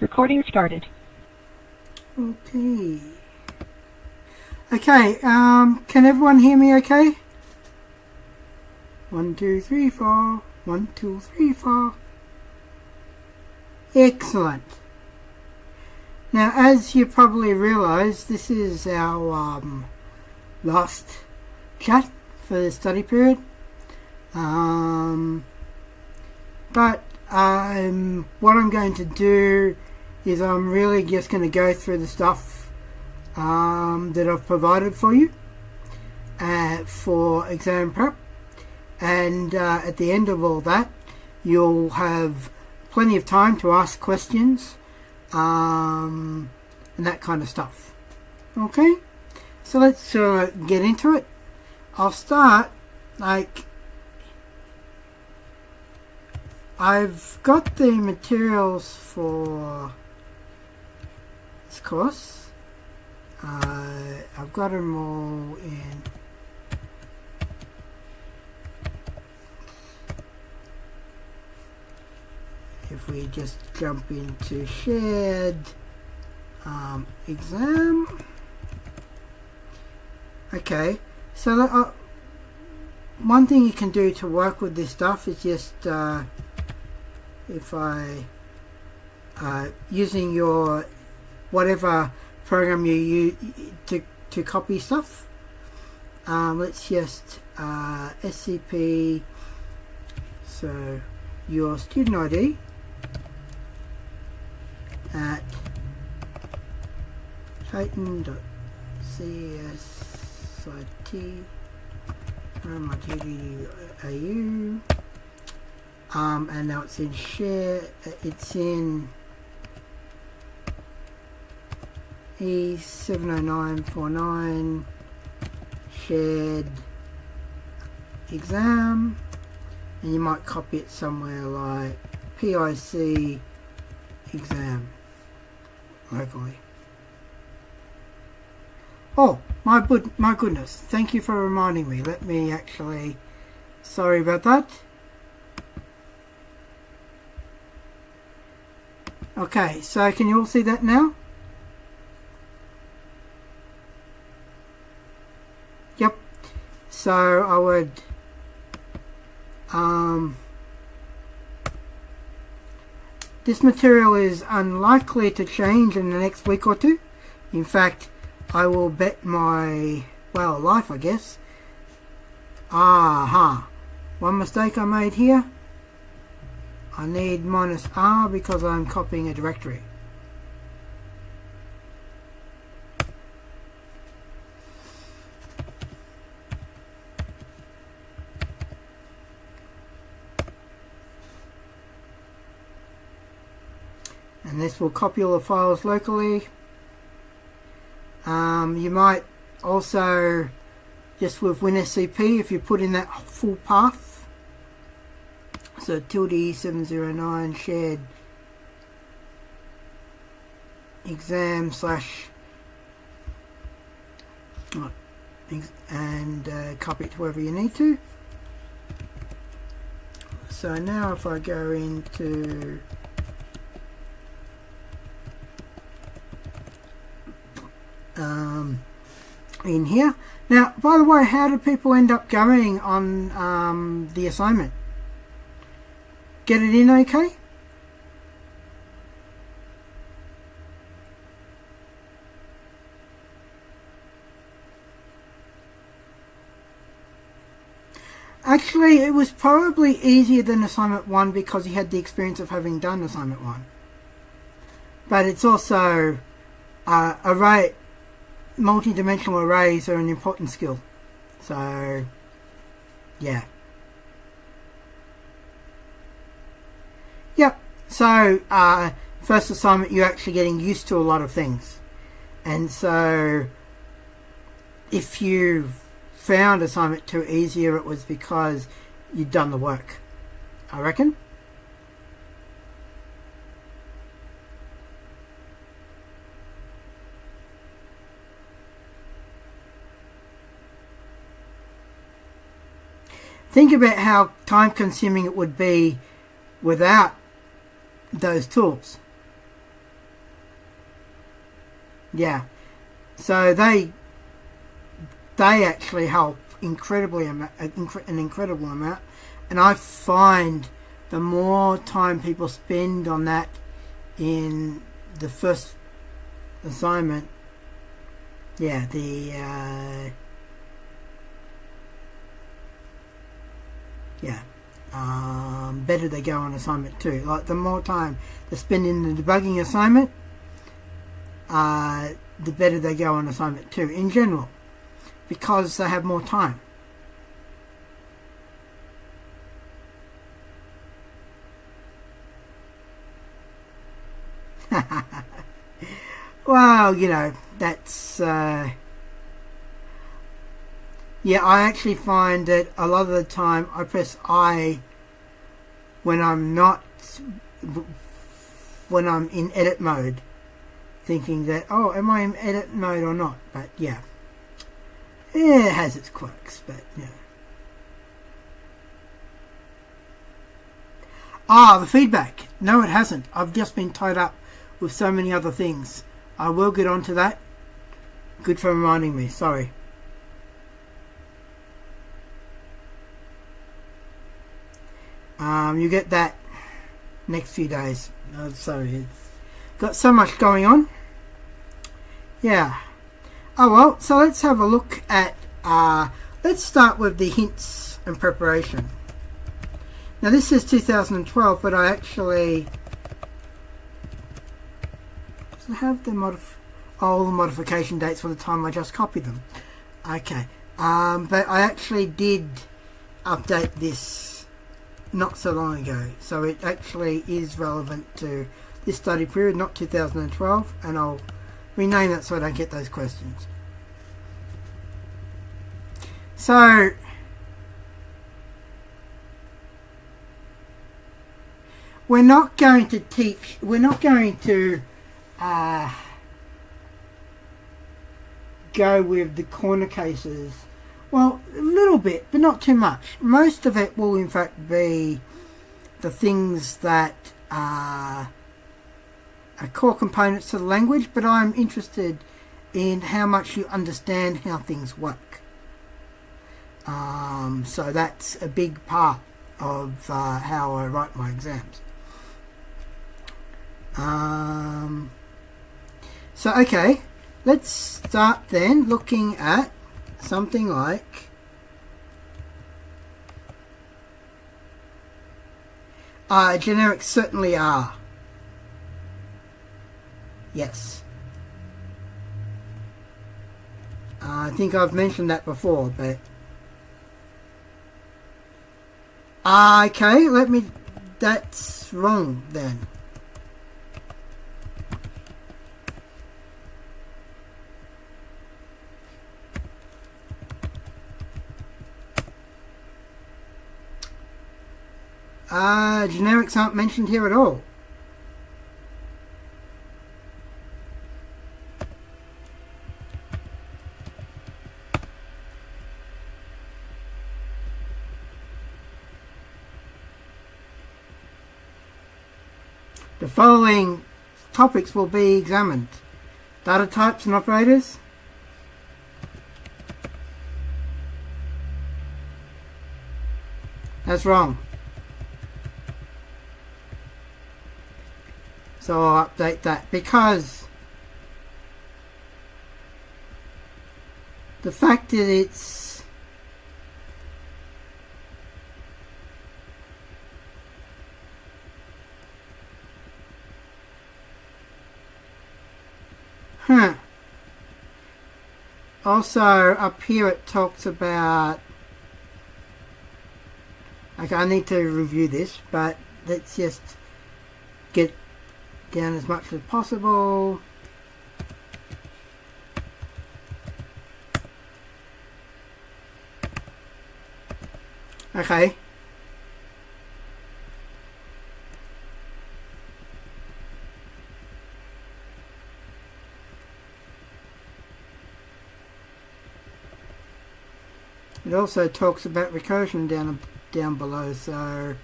Recording started. Okay. Okay, can everyone hear me okay? 1, 2, 3, 4. 1, 2, 3, 4. Excellent. Now, as you probably realise, this is our last chat for the study period. But what I'm going to do is I'm really just going to go through the stuff that I've provided for you for exam prep, and at the end of all that you'll have plenty of time to ask questions and that kind of stuff. Okay, so let's get into it. I'll start I've got the materials for this course. I've got them all in. If we just jump into shared exam. Okay, so one thing you can do to work with this stuff is just if I using your whatever program you use to copy stuff. Let's just SCP, so your student ID at titan.cscit RMIT and now it's in share, it's in E70949 shared exam, and you might copy it somewhere like PIC exam locally. Oh, my goodness, thank you for reminding me. Let me actually, sorry about that. Okay, so can you all see that now? Yep. So I would this material is unlikely to change in the next week or two. In fact, I will bet my, well, life, I guess. One mistake I made here. I need -R because I'm copying a directory. And this will copy all the files locally. You might also, just with WinSCP, if you put in that full path, so ~709 shared exam / and copy it to wherever you need to. So now if I go into in here. Now, by the way, how did people end up going on the assignment? Get it in okay? Actually, it was probably easier than assignment 1 because you had the experience of having done assignment 1. But it's also multi-dimensional arrays are an important skill. So, yeah. Yep. So, first assignment, you're actually getting used to a lot of things. And so, if you found assignment 2 easier, it was because you'd done the work, I reckon. Think about how time consuming it would be without those tools. Yeah. So they actually help an incredible amount, and I find the more time people spend on that in the first assignment, better they go on assignment 2. Like, the more time they spend in the debugging assignment, the better they go on assignment 2 in general, because they have more time. Well, that's I actually find that a lot of the time I press I when I'm in edit mode, thinking that, oh, am I in edit mode or not? But yeah, it has its quirks, but yeah. The feedback. No, it hasn't. I've just been tied up with so many other things. I will get onto that. Good for reminding me. Sorry. You get that next few days. Oh, sorry. It's got so much going on. Yeah. Oh well, so let's have a look at, let's start with the hints and preparation. Now this is 2012, but I actually have the modification dates for the time I just copied them. Okay. But I actually did update this not so long ago, so it actually is relevant to this study period, not 2012, and I'll rename that so I don't get those questions. So we're not going to go with the corner cases. Well, a little bit, but not too much. Most of it will in fact be the things that are core components to the language, but I'm interested in how much you understand how things work. So that's a big part of how I write my exams. So okay, let's start then looking at something like generics certainly are. Yes. I think I've mentioned that before, but okay, that's wrong then. Generics aren't mentioned here at all. The following topics will be examined: data types and operators, that's wrong. So I'll update that, because the fact that it's also up here it talks about, okay, I need to review this, but let's just get down as much as possible. Okay. It also talks about recursion down below, so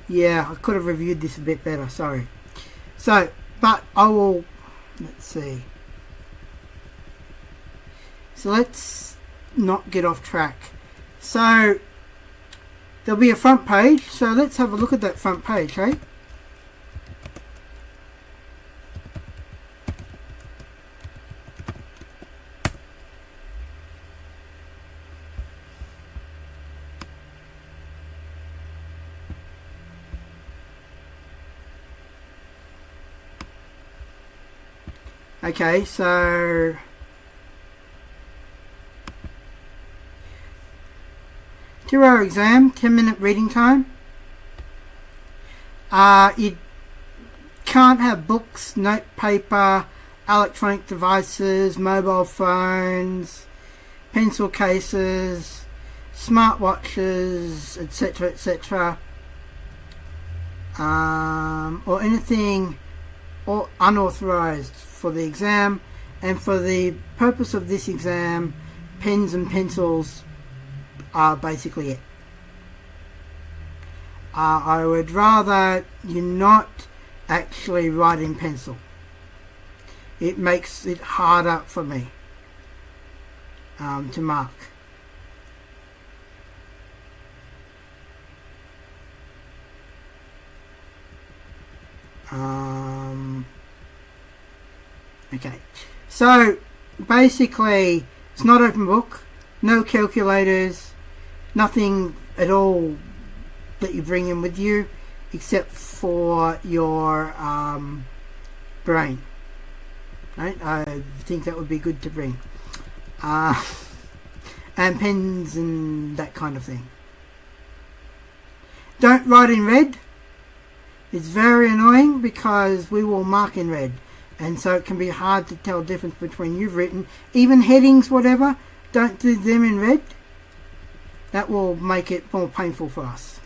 yeah, I could have reviewed this a bit better, sorry. So, but I will, let's see. So let's not get off track. So there'll be a front page, so let's have a look at that front page, hey? Okay, so two-hour exam, 10-minute reading time. You can't have books, note paper, electronic devices, mobile phones, pencil cases, smartwatches, etc., etc., or anything or unauthorized for the exam. And for the purpose of this exam, pens and pencils are basically it. I would rather you not actually write in pencil. It makes it harder for me to mark. Okay, so basically it's not open book, no calculators, nothing at all that you bring in with you except for your brain. Right? I think that would be good to bring. And pens and that kind of thing. Don't write in red. It's very annoying because we will mark in red, and so it can be hard to tell the difference between you've written, even headings, whatever, don't do them in red. That will make it more painful for us.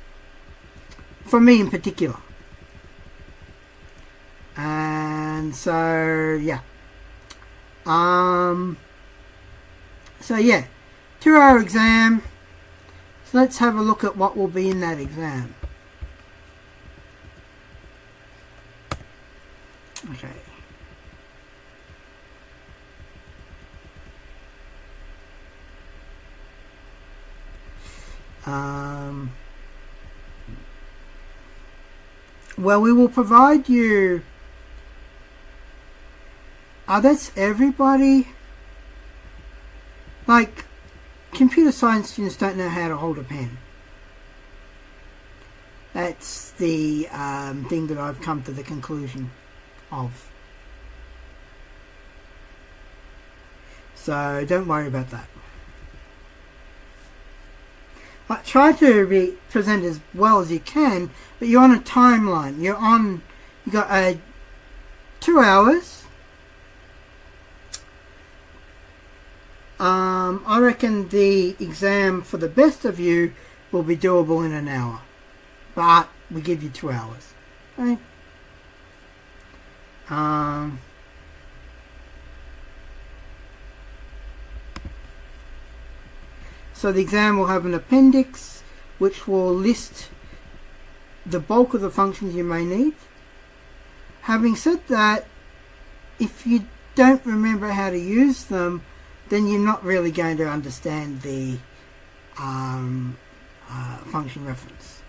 For me in particular. And so, yeah. So, yeah. 2-hour exam. So let's have a look at what will be in that exam. Okay. Well, we will provide you. That's everybody. Like, computer science students don't know how to hold a pen. That's the thing that I've come to the conclusion of. So don't worry about that. But try to present as well as you can, but you're on a timeline. You got 2 hours. I reckon the exam for the best of you will be doable in an hour, but we give you 2 hours. Okay. So the exam will have an appendix which will list the bulk of the functions you may need. Having said that, if you don't remember how to use them, then you're not really going to understand the function reference.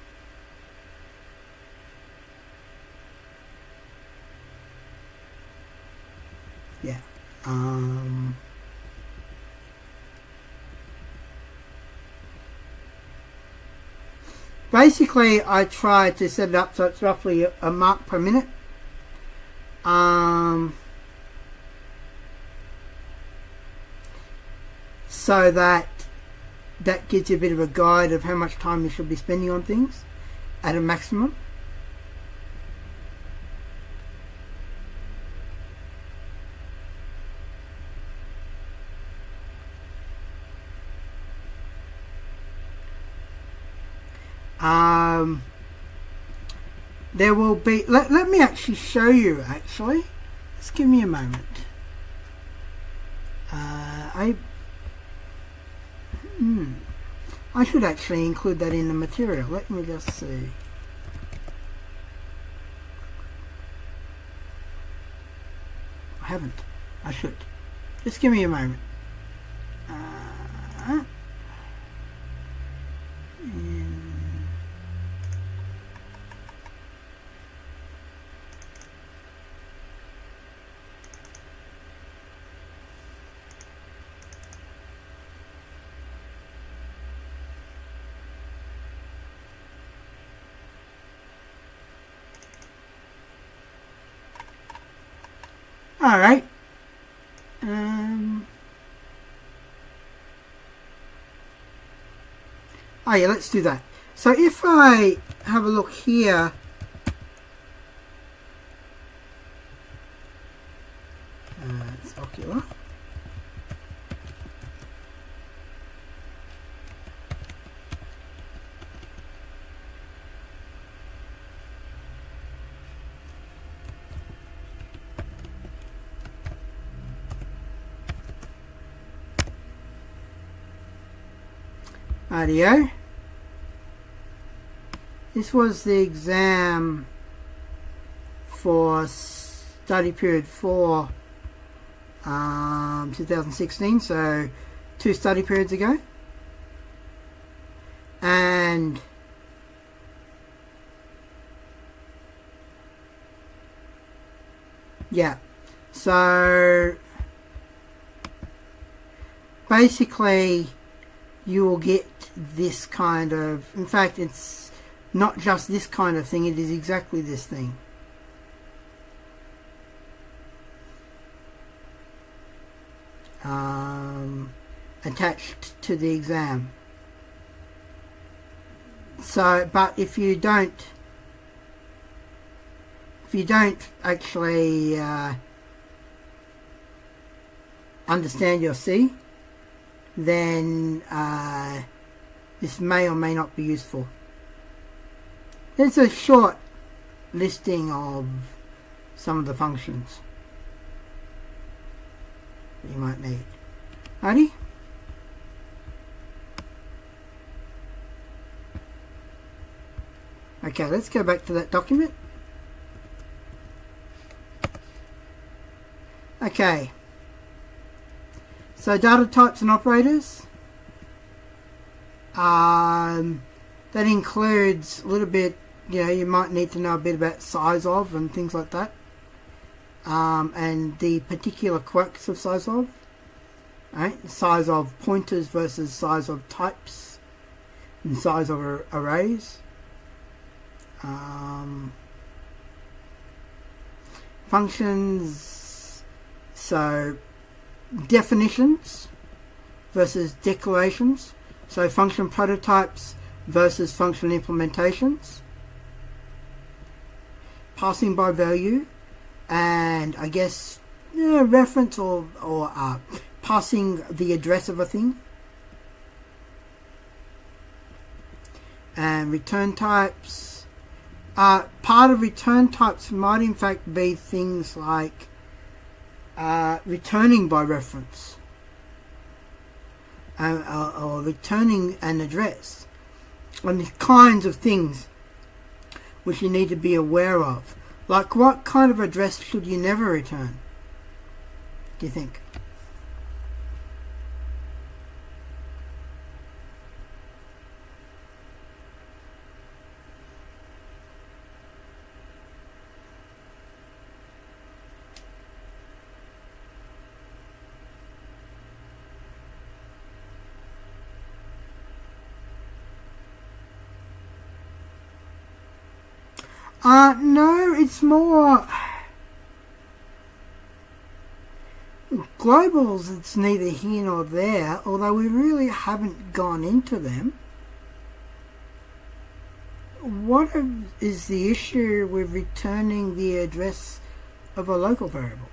Yeah. Basically, I try to set it up so it's roughly a mark per minute. So that gives you a bit of a guide of how much time you should be spending on things at a maximum. There will be, let me actually show you actually. Just give me a moment. I should actually include that in the material. Let me just see. I haven't. I should. Just give me a moment. Alright. Oh yeah, let's do that. So if I have a look here, it's ocular. Rightio. This was the exam for study period 4, 2016, so 2 study periods ago. And yeah, so basically you will get this kind of, in fact it's not just this kind of thing, it is exactly this thing. Attached to the exam. So, but if you don't actually understand your C, then this may or may not be useful. There's a short listing of some of the functions that you might need. Righty? Okay, let's go back to that document. Okay. So data types and operators. That includes a little bit, you might need to know a bit about size of and things like that. And the particular quirks of size of. Right? Size of pointers versus size of types. And size of arrays. Functions, so definitions versus declarations, so function prototypes versus function implementations, passing by value, and I guess reference or passing the address of a thing, and return types. Part of return types might in fact be things like returning by reference or returning an address, and the kinds of things which you need to be aware of. Like, what kind of address should you never return, do you think? No, it's more globals. It's neither here nor there, although we really haven't gone into them. What is the issue with returning the address of a local variable?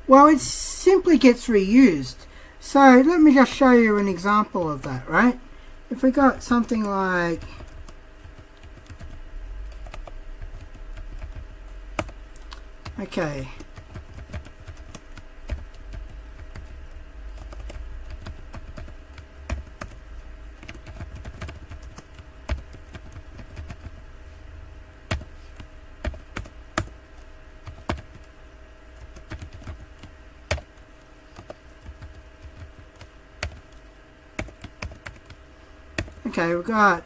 Well, it simply gets reused. So let me just show you an example of that, right? If we got something like okay, Okay, we've got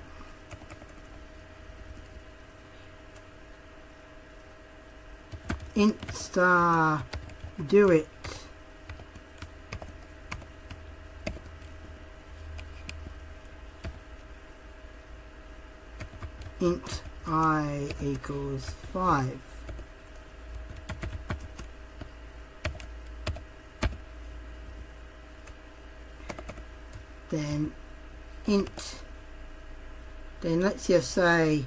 int star do it int I equals 5. Then int, then let's just say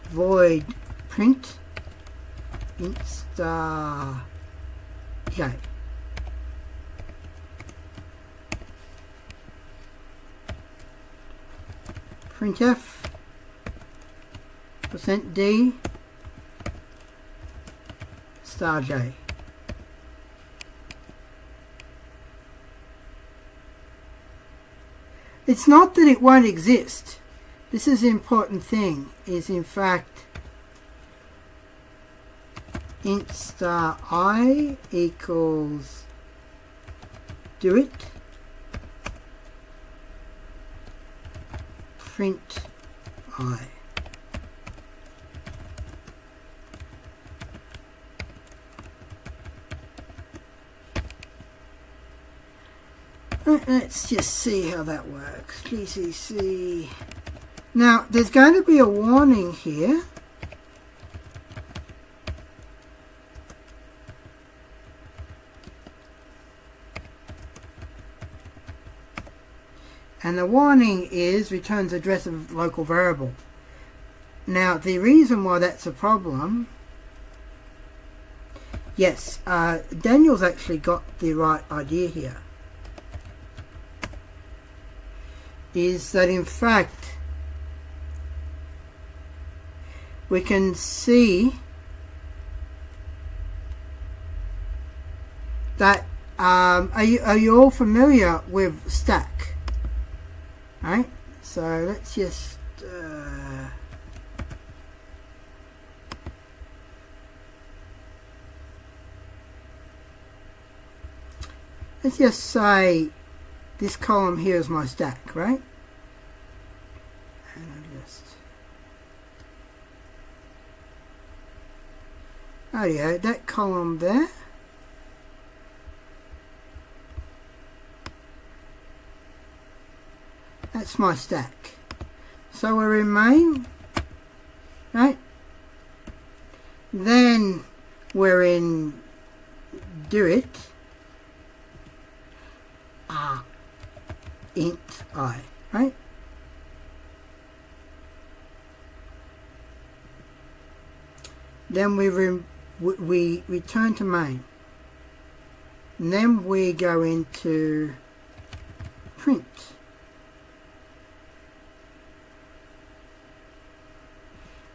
void print int star j. Printf %d star j. It's not that it won't exist. This is the important thing, is in fact int star I equals do it print I. Let's just see how that works. GCC. Now, there's going to be a warning here. And the warning is returns address of local variable. Now, the reason why that's a problem, yes, Daniel's actually got the right idea here. Is that in fact we can see that are you all familiar with stack? Right? So let's just say this column here is my stack, right? And I just that column there. That's my stack. So we remain, right? Then we're in do it. Int I, right? Then we return to main. And then we go into print.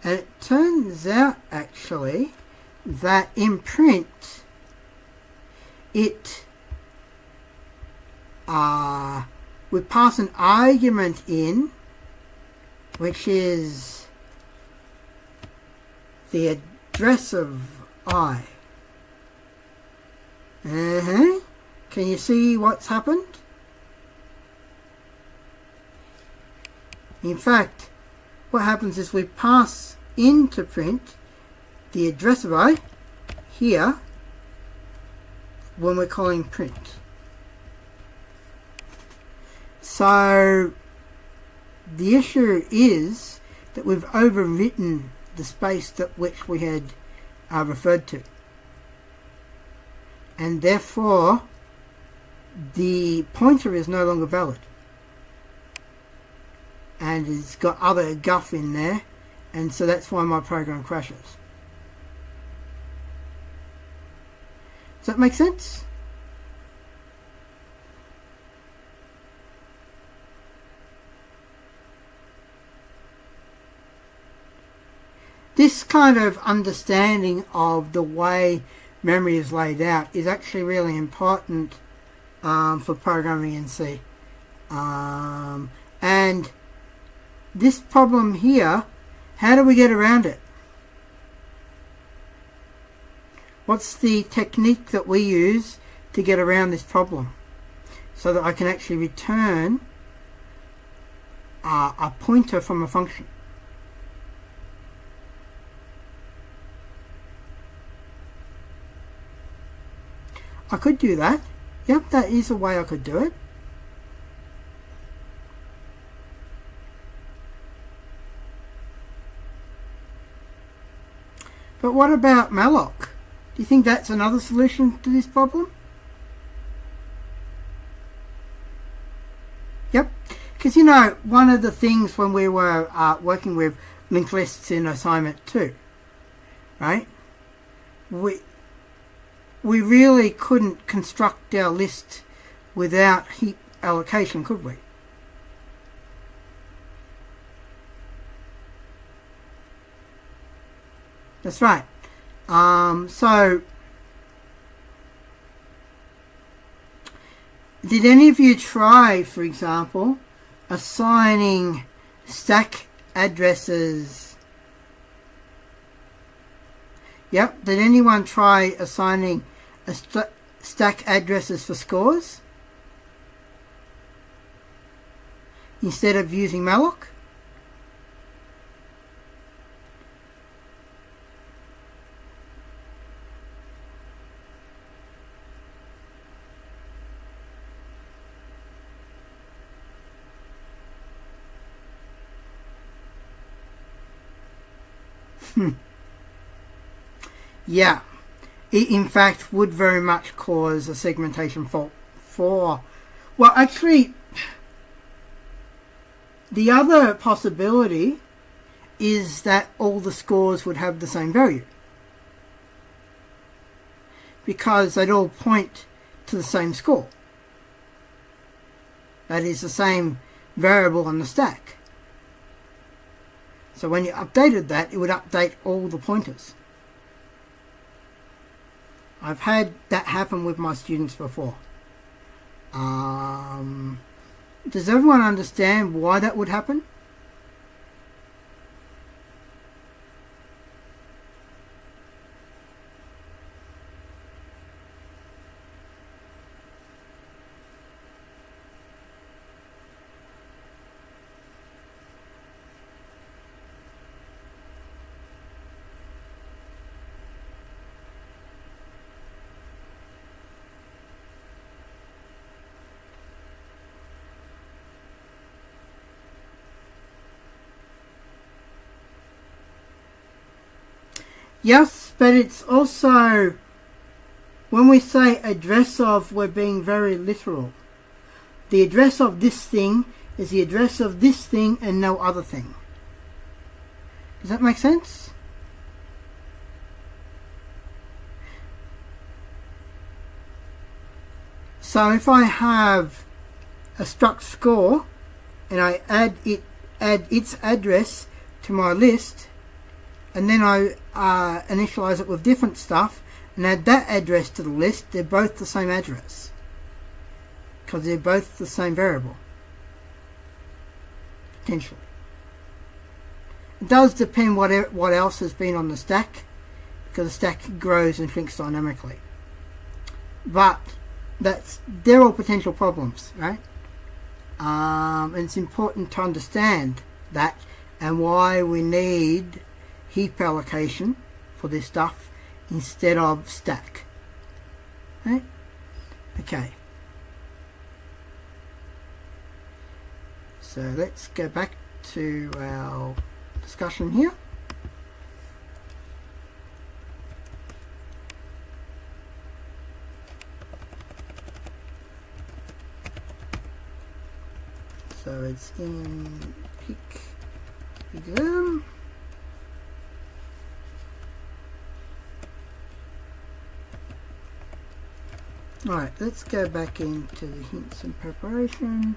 And it turns out actually that in print we pass an argument in which is the address of I. Can you see what's happened? In fact, what happens is we pass into print the address of I here when we're calling print. So the issue is that we've overwritten the space that which we had referred to, and therefore the pointer is no longer valid, and it's got other guff in there, and so that's why my program crashes. Does that make sense? This kind of understanding of the way memory is laid out is actually really important for programming in C. And this problem here, how do we get around it? What's the technique that we use to get around this problem so that I can actually return a pointer from a function. I could do that. Yep, that is a way I could do it. But what about malloc? Do you think that's another solution to this problem? Yep. Because, you know, one of the things when we were working with linked lists in assignment 2, right, we really couldn't construct our list without heap allocation, could we? That's right. So, did any of you try, for example, assigning stack addresses? Yep. Did anyone try assigning a stack addresses for scores instead of using malloc? Yeah, it in fact would very much cause a segmentation fault for, well, actually, the other possibility is that all the scores would have the same value because they'd all point to the same score. That is the same variable on the stack. So when you updated that, it would update all the pointers. I've had that happen with my students before. Does everyone understand why that would happen? Yes, but it's also, when we say address of, we're being very literal. The address of this thing is the address of this thing and no other thing. Does that make sense? So if I have a struct score and I add its address to my list, and then I initialize it with different stuff and add that address to the list, they're both the same address because they're both the same variable, potentially. It does depend what else has been on the stack, because the stack grows and shrinks dynamically. But they're all potential problems, right? And it's important to understand that and why we need heap allocation for this stuff instead of stack. Right? Okay. So let's go back to our discussion here. So it's in pick exam. Right, let's go back into the hints and preparation.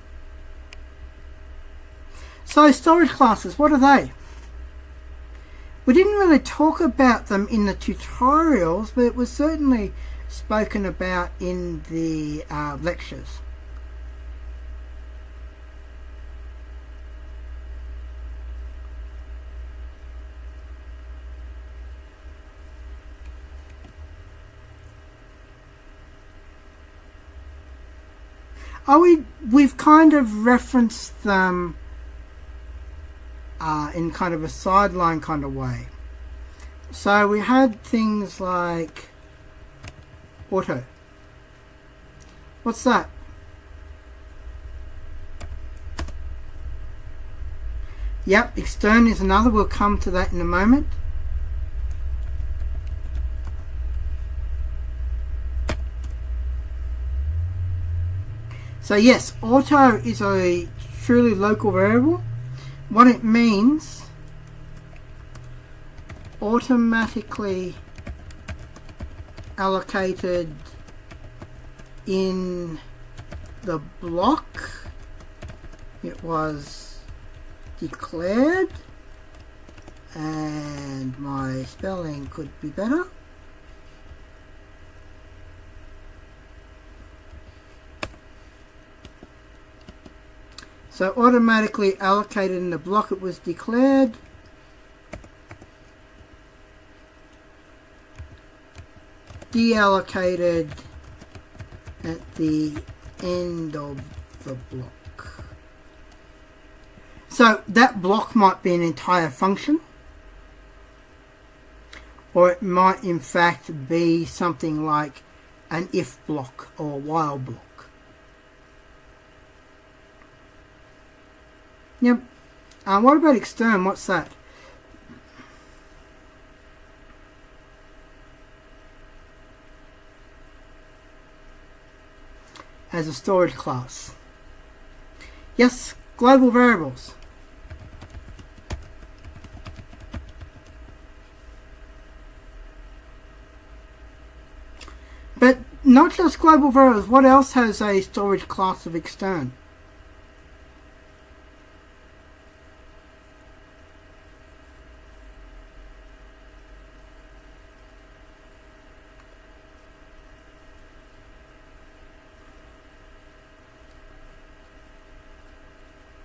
So storage classes, what are they? We didn't really talk about them in the tutorials, but it was certainly spoken about in the lectures. We've kind of referenced them in kind of a sideline kind of way. So we had things like auto. What's that? Yep, extern is another. We'll come to that in a moment. So yes, auto is a truly local variable. What it means, automatically allocated in the block it was declared, and my spelling could be better. So automatically allocated in the block it was declared. Deallocated at the end of the block. So that block might be an entire function, or it might in fact be something like an if block or a while block. Yep. What about extern? What's that? As a storage class. Yes, global variables. But not just global variables. What else has a storage class of extern?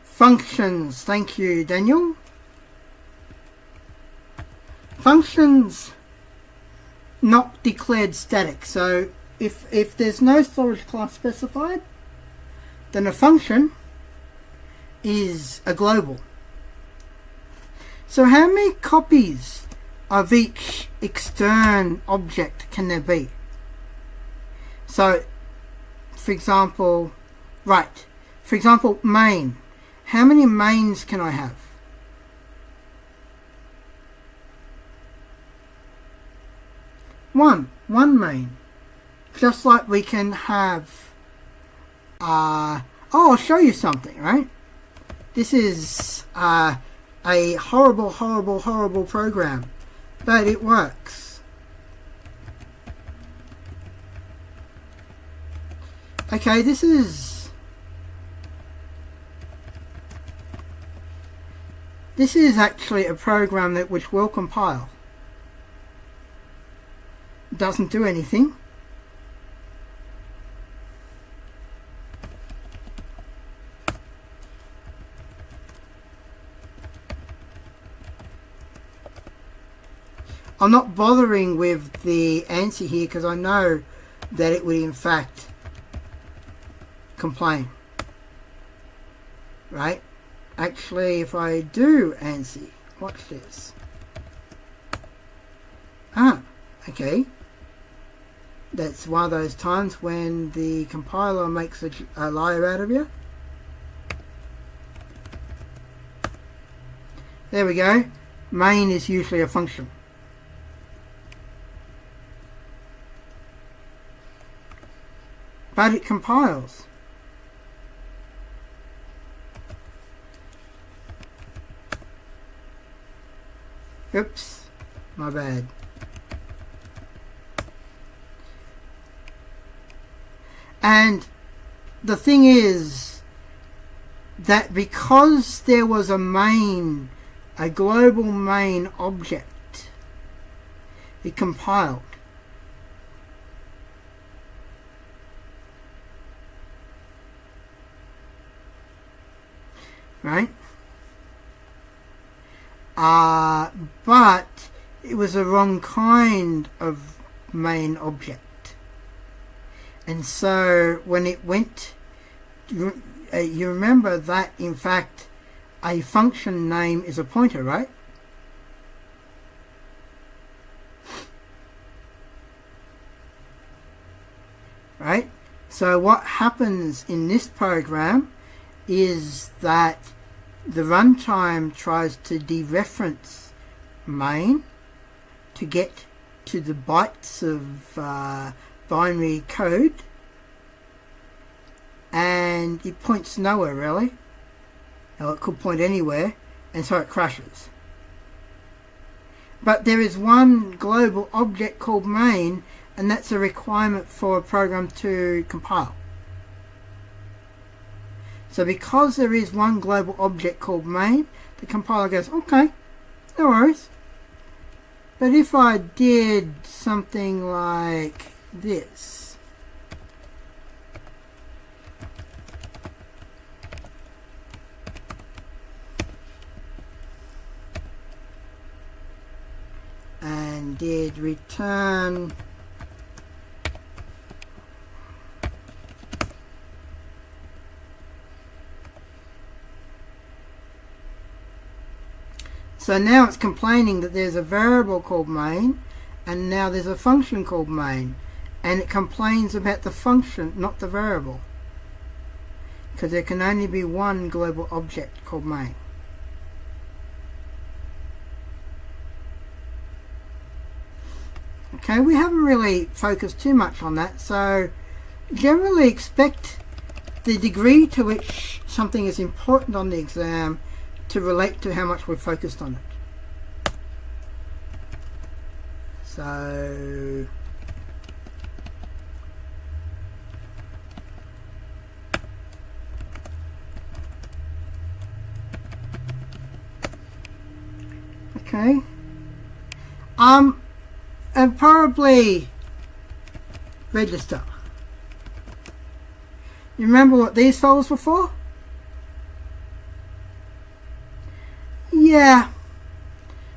Functions. Thank you, Daniel. Functions not declared static. So if there's no storage class specified, then a function is a global. So how many copies of each extern object can there be? So for example, main. How many mains can I have? One main. Just like we can have, I'll show you something, right? This is a horrible program, but it works. Okay, this is actually a program which will compile. Doesn't do anything. I'm not bothering with the answer here because I know that it would in fact complain. Right? Actually, if I do ANSI, watch this. Okay. That's one of those times when the compiler makes a liar out of you. There we go. Main is usually a function. But it compiles. Oops, my bad. And the thing is that because there was a global main object, it compiled. Right? But it was the wrong kind of main object. And so when it went, you remember that in fact a function name is a pointer, right? Right? So what happens in this program is that the runtime tries to dereference main to get to the bytes of binary code, and it points nowhere really. Now it could point anywhere, and so it crashes. But there is one global object called main, and that's a requirement for a program to compile. So because there is one global object called main, the compiler goes, okay, no worries. But if I did something like this, and did return so now it's complaining that there's a variable called main, and now there's a function called main, and it complains about the function, not the variable, because there can only be one global object called main. Okay, we haven't really focused too much on that, so generally expect the degree to which something is important on the exam to relate to how much we've focused on it. So okay, and probably register. You remember what these folders were for? Yeah,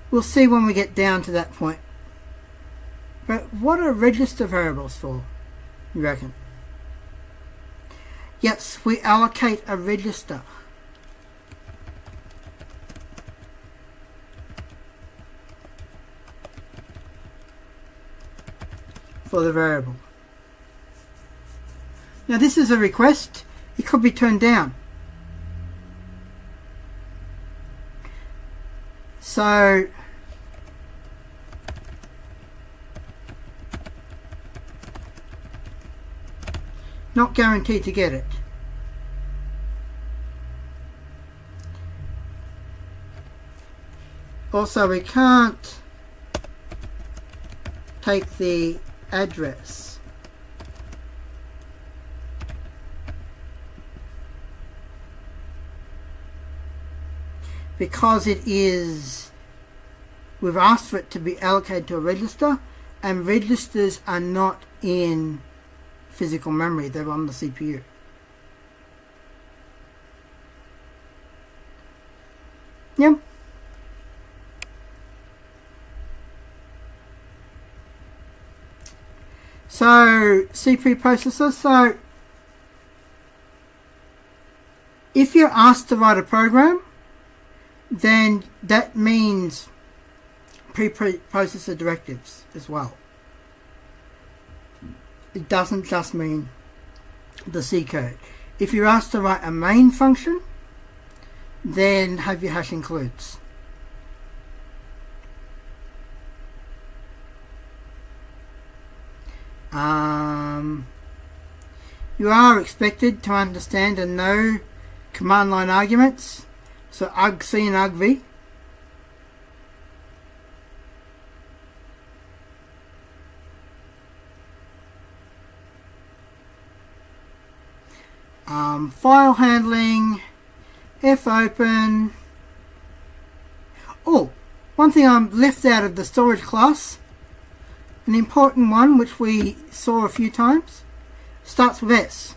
we'll see when we get down to that point. But what are register variables for, you reckon? Yes, we allocate a register. For the variable. Now this is a request. It could be turned down. So not guaranteed to get it. Also, we can't take the address. Because it is, we've asked for it to be allocated to a register, and registers are not in physical memory, they're on the CPU. Yep. So CPU processor, so if you're asked to write a program, then that means preprocessor directives as well. It doesn't just mean the C code. If you're asked to write a main function, then have your hash includes. You are expected to understand and know command line arguments, so argc and argv. File handling, fopen. Oh, one thing I left out of the storage class, an important one which we saw a few times, starts with S.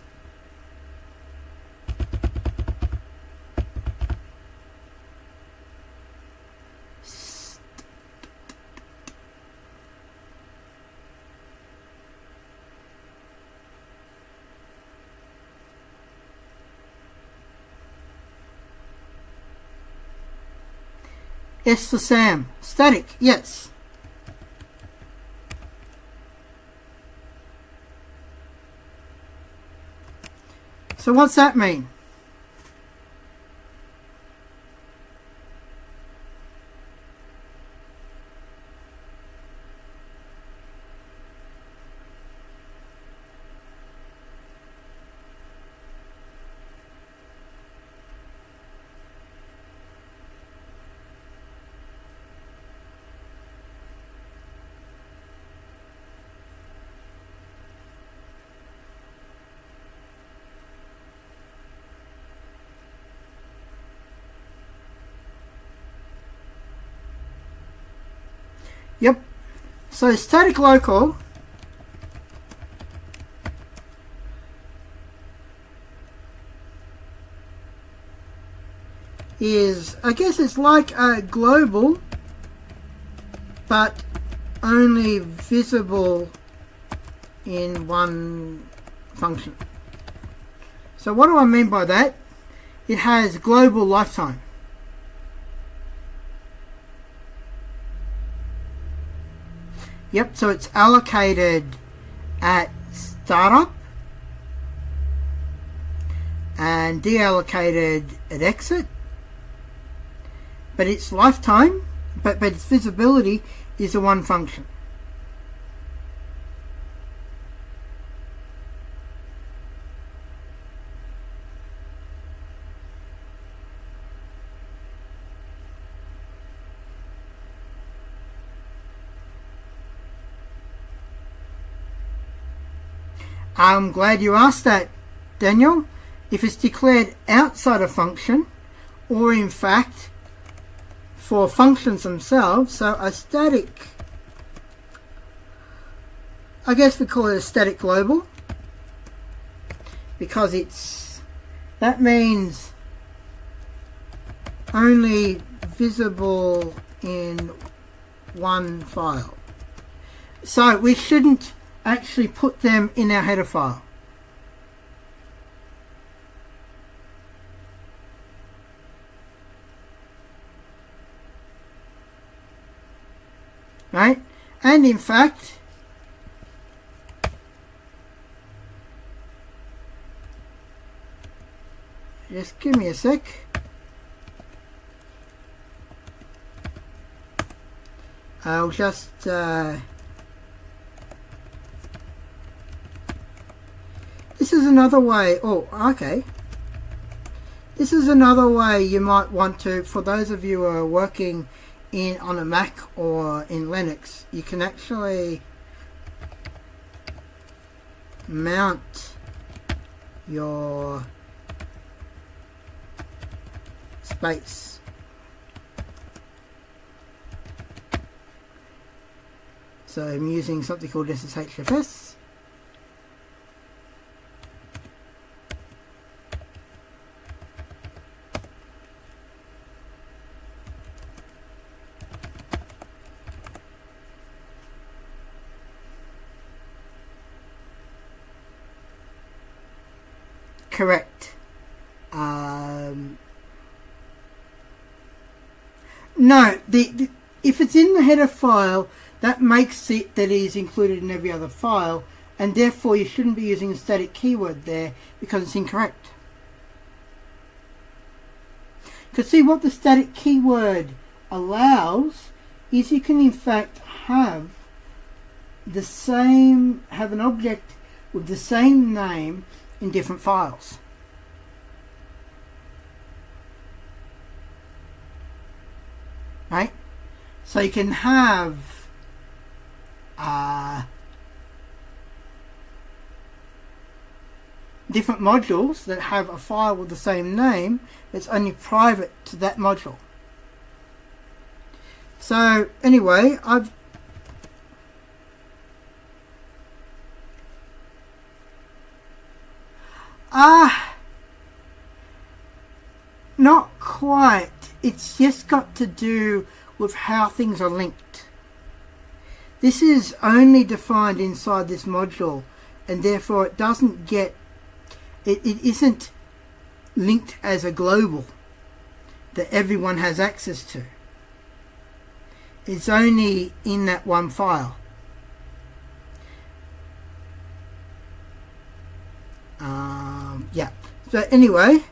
S for Sam. Static, yes. So what's that mean? Yep. So static local is, I guess it's like a global, but only visible in one function. So what do I mean by that? It has global lifetime. Yep, so it's allocated at startup and deallocated at exit, but its lifetime, but its visibility is a one function. I'm glad you asked that, Daniel. If it's declared outside a function, or in fact for functions themselves, so a static, I guess we call it a static global, because that means only visible in one file. So we shouldn't actually put them in our header file. Right? And in fact, just give me a sec. I'll just this is another way. Oh, okay. This is another way you might want to, for those of you who are working on a Mac or in Linux, you can actually mount your space. So I'm using something called SSHFS. Correct. No, if it's in the header file, that makes it that it is included in every other file, and therefore you shouldn't be using a static keyword there because it's incorrect. Because see, what the static keyword allows is you can in fact have an object with the same name in different files. Right? So you can have different modules that have a file with the same name that's only private to that module. So anyway, not quite. It's just got to do with how things are linked. This is only defined inside this module, and therefore it doesn't get, it isn't linked as a global that everyone has access to. is only in that one file. Yeah. So anyway,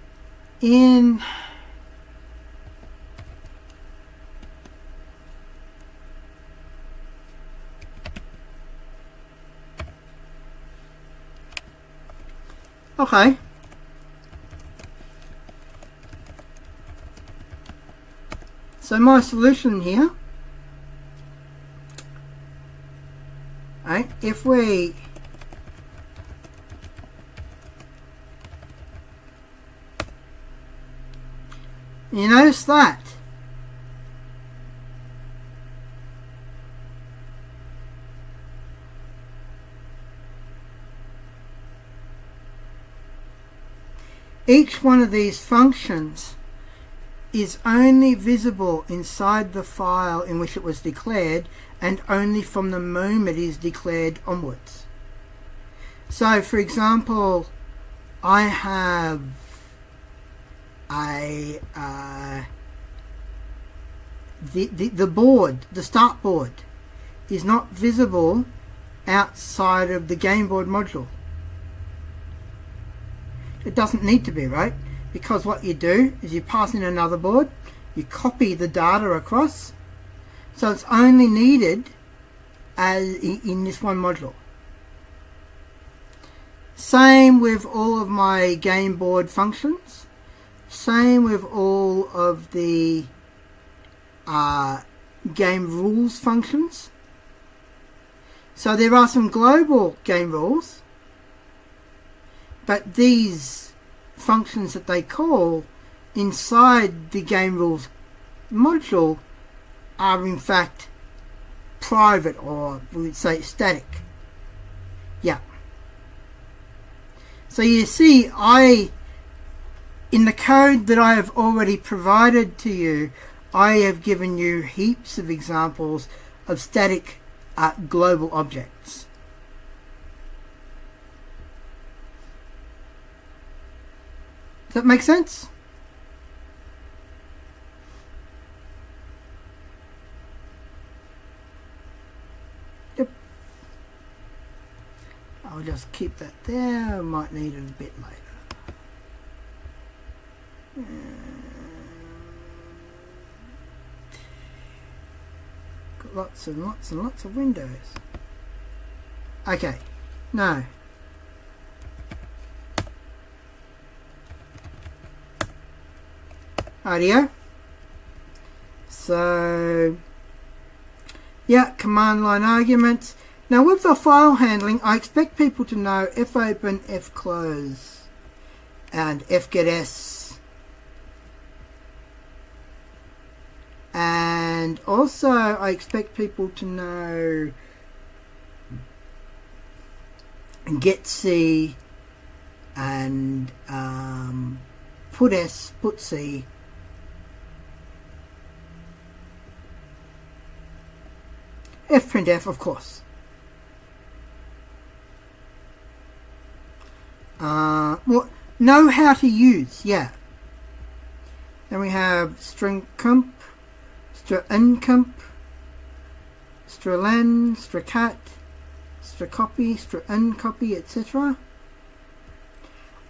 in okay. So my solution here, right, if we you notice that each one of these functions is only visible inside the file in which it was declared, and only from the moment it is declared onwards. So for example, I have the board, the start board is not visible outside of the game board module. It doesn't need to be, right? Because what you do is you pass in another board, you copy the data across, so it's only needed as in this one module. Same with all of my game board functions, same with all of the game rules functions. So there are some global game rules, but these functions that they call inside the game rules module are in fact private, or we would say static. Yeah. So you see, in the code that I have already provided to you, I have given you heaps of examples of static global objects. Does that make sense? Yep. I'll just keep that there. I might need it a bit later. Got lots and lots and lots of windows. Okay. No. Rightio. So yeah, command line arguments. Now with the file handling, I expect people to know fopen, fclose and fgetS, and also I expect people to know getC and putS, putC. Fprintf, of course. Well, know how to use, yeah. Then we have stringcomp, struncomp, strulen, strucat, strucopy, struncopy, etc.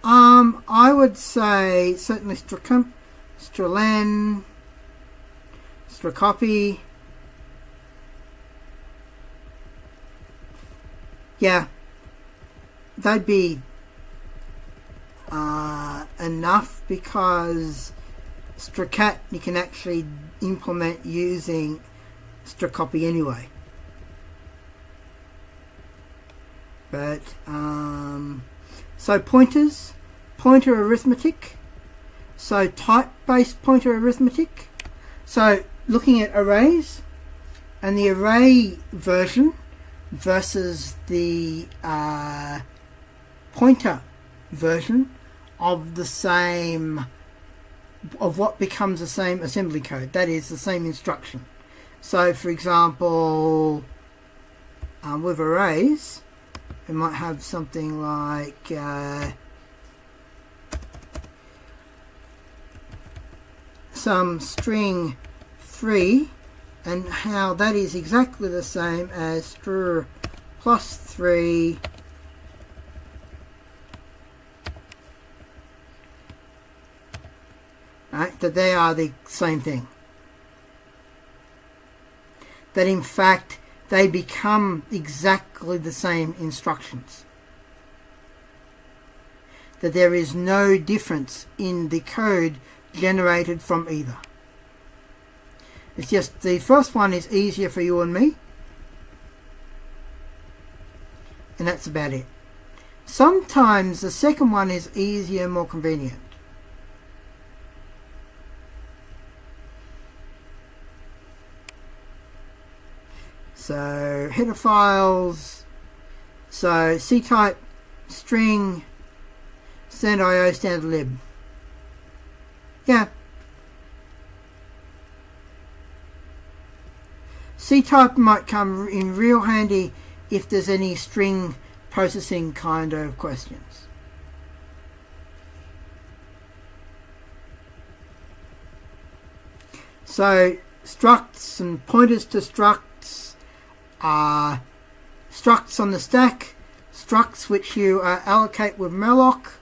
I would say certainly strucomp, strulen, strucopy. Yeah, they'd be enough, because strucat you can actually implement using strucopy anyway. But so pointers, pointer arithmetic, so type-based pointer arithmetic. So looking at arrays and the array version versus the pointer version of the same, of what becomes the same assembly code, that is the same instruction. So for example, with arrays we might have something like some string 3 and how that is exactly the same as str plus 3 right, that they are the same thing. That in fact they become exactly the same instructions. That there is no difference in the code generated from either. It's just the first one is easier for you and me, and that's about it. Sometimes the second one is easier and more convenient. So header files, so C-type, string, standard IO, standard lib. Yeah. C-type might come in real handy if there's any string processing kind of questions. So structs and pointers to structs are structs on the stack, structs which you allocate with malloc,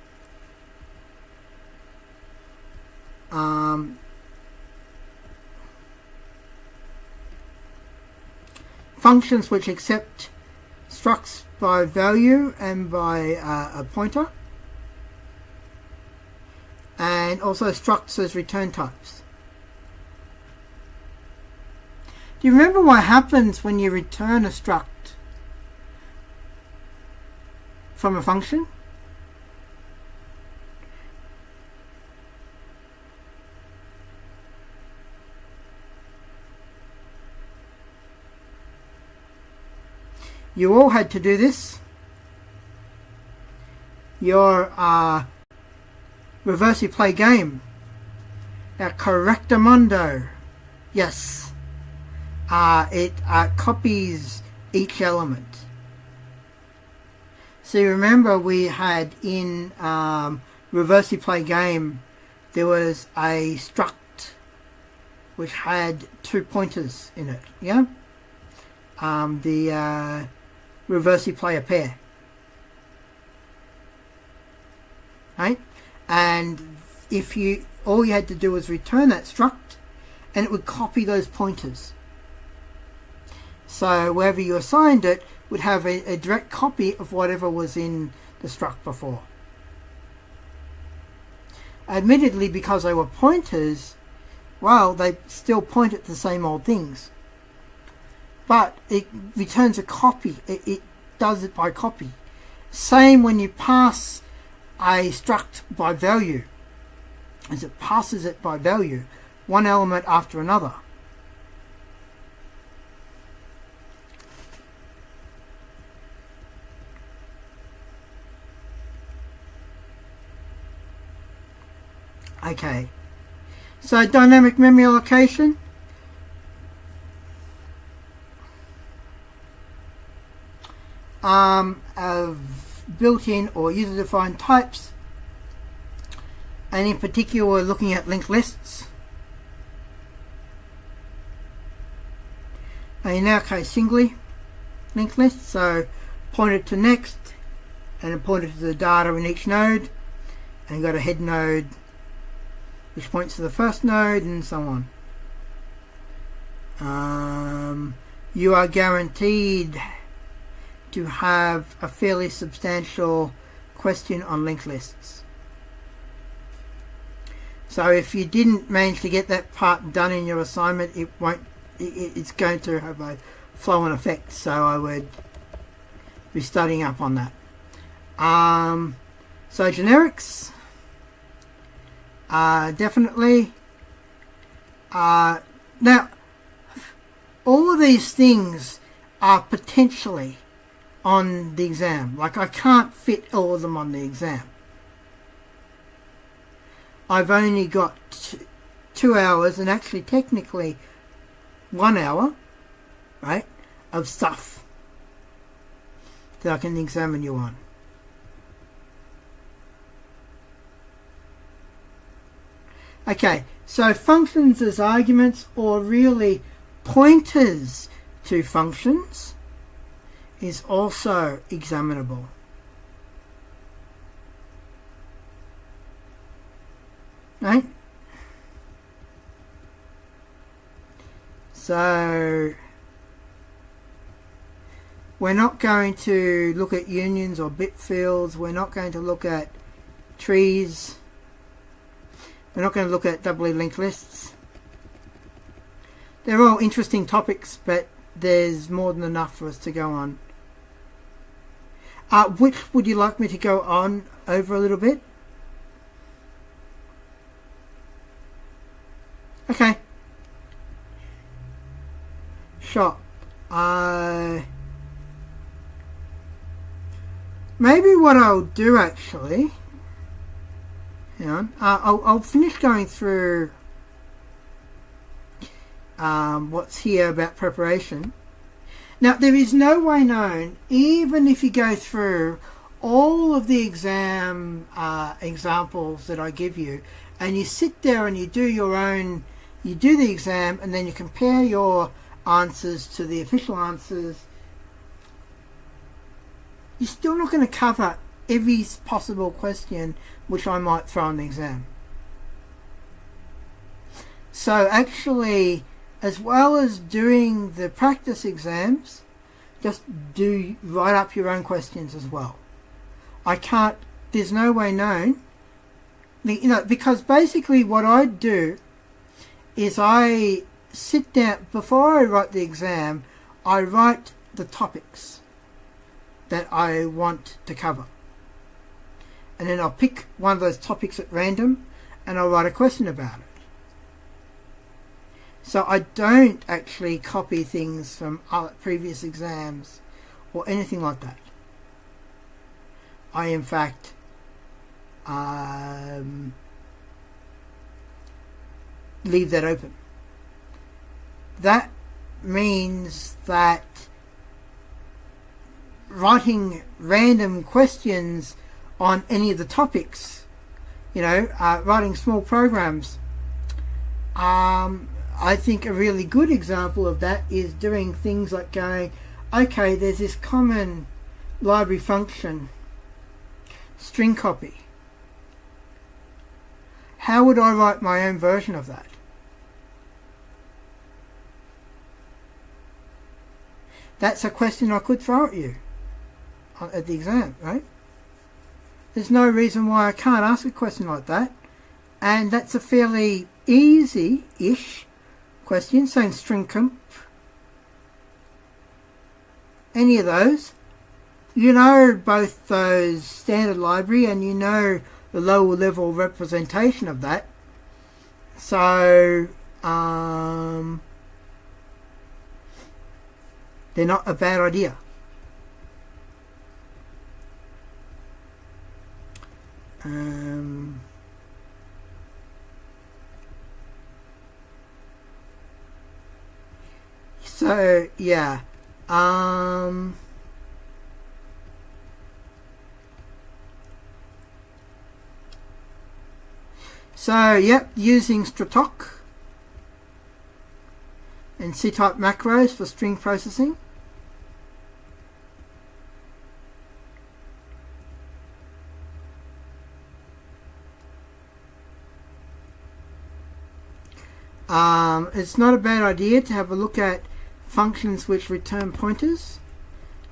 functions which accept structs by value and by a pointer, and also structs as return types. Do you remember what happens when you return a struct from a function? You all had to do this. Your reverse play game, our correctamundo, yes, it copies each element. So you remember we had in reverse play game there was a struct which had 2 pointers in it, yeah? The reverse play a pair, right? And if you, all you had to do was return that struct and it would copy those pointers. So wherever you assigned it would have a direct copy of whatever was in the struct before. Admittedly, because they were pointers, well, they still point at the same old things. But it returns a copy. It does it by copy. Same when you pass a struct by value, as it passes it by value, one element after another. Okay, so dynamic memory allocation. Of built-in or user-defined types, and in particular we're looking at linked lists, and in our case singly linked lists, so pointed to next and it pointed to the data in each node, and you've got a head node which points to the first node and so on. You are guaranteed to have a fairly substantial question on linked lists. So if you didn't manage to get that part done in your assignment, it's going to have a flow-on effect, so I would be studying up on that. So generics, definitely. Now, all of these things are potentially on the exam. Like, I can't fit all of them on the exam. I've only got 2 hours, and actually technically 1 hour, right, of stuff that I can examine you on. Okay, so functions as arguments, or really pointers to functions is also examinable. Right? So we're not going to look at unions or bit fields. We're not going to look at trees. We're not going to look at doubly linked lists. They're all interesting topics, but there's more than enough for us to go on. Which would you like me to go on over a little bit? Okay. Sure. Maybe what I'll do actually, hang on, I'll finish going through what's here about preparation. Now, there is no way known, even if you go through all of the exam examples that I give you, and you sit there and you do your own, you do the exam, and then you compare your answers to the official answers, you're still not going to cover every possible question which I might throw on the exam. So actually, as well as doing the practice exams, just write up your own questions as well. There's no way known, because basically what I do is I sit down, before I write the exam, I write the topics that I want to cover. And then I'll pick one of those topics at random and I'll write a question about it. So I don't actually copy things from previous exams or anything like that. I in fact leave that open. That means that writing random questions on any of the topics, writing small programs, I think a really good example of that is doing things like going, okay, there's this common library function, string copy. How would I write my own version of that? That's a question I could throw at you at the exam, right? There's no reason why I can't ask a question like that. And that's a fairly easy-ish question, saying string comp. Any of those. You know both those standard library and you know the lower level representation of that. So, they're not a bad idea. So yeah, so yep, using strtoc and C-type macros for string processing. It's not a bad idea to have a look at functions which return pointers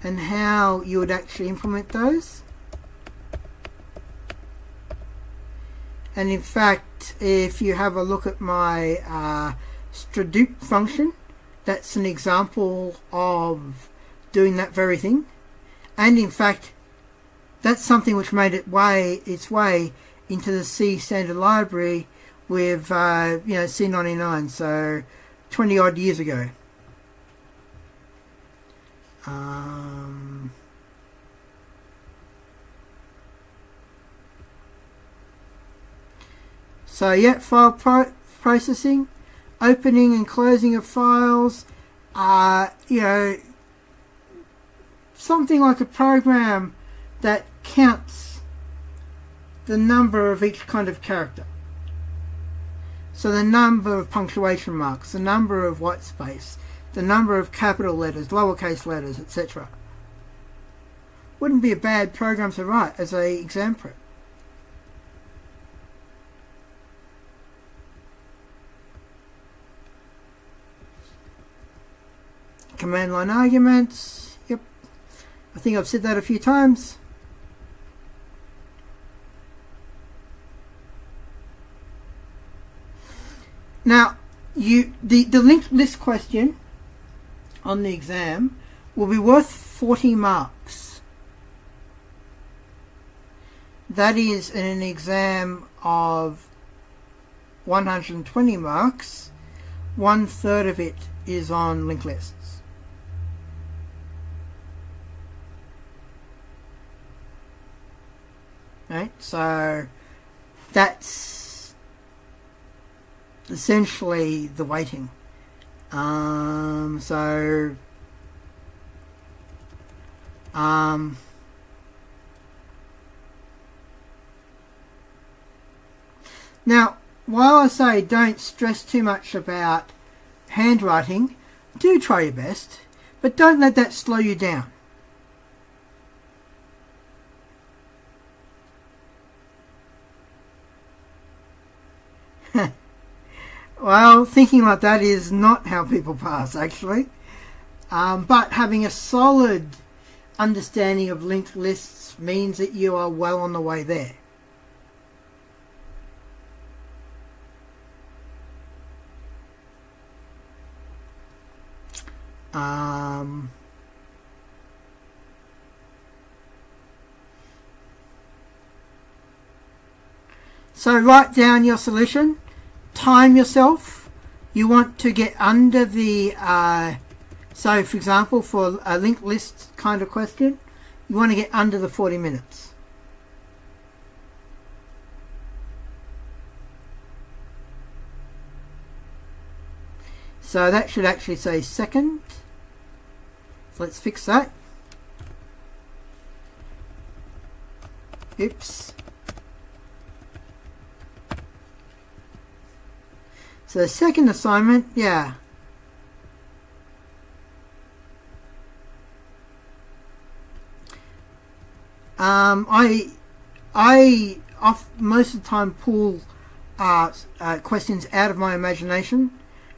and how you would actually implement those. And in fact, if you have a look at my stradup function, that's an example of doing that very thing. And in fact, that's something which made its way into the C standard library with C99, so 20 odd years ago. So yeah, file processing, opening and closing of files, something like a program that counts the number of each kind of character. So So the number of punctuation marks, the number of white space, the number of capital letters, lowercase letters, etc. Wouldn't be a bad program to write as a exam prep. Command line arguments. Yep. I think I've said that a few times. Now, the linked list question on the exam will be worth 40 marks. That is, in an exam of 120 marks, 1/3 of it is on linked lists. Right, so that's essentially the weighting. Now, while I say don't stress too much about handwriting, do try your best, but don't let that slow you down. Well, thinking like that is not how people pass, actually. But having a solid understanding of linked lists means that you are well on the way there. So write down your solution. Time yourself. You want to get under the so for example, for a linked list kind of question, you want to get under the 40 minutes. So that should actually say second. So let's fix that. Oops. So the second assignment, yeah. I most of the time pull questions out of my imagination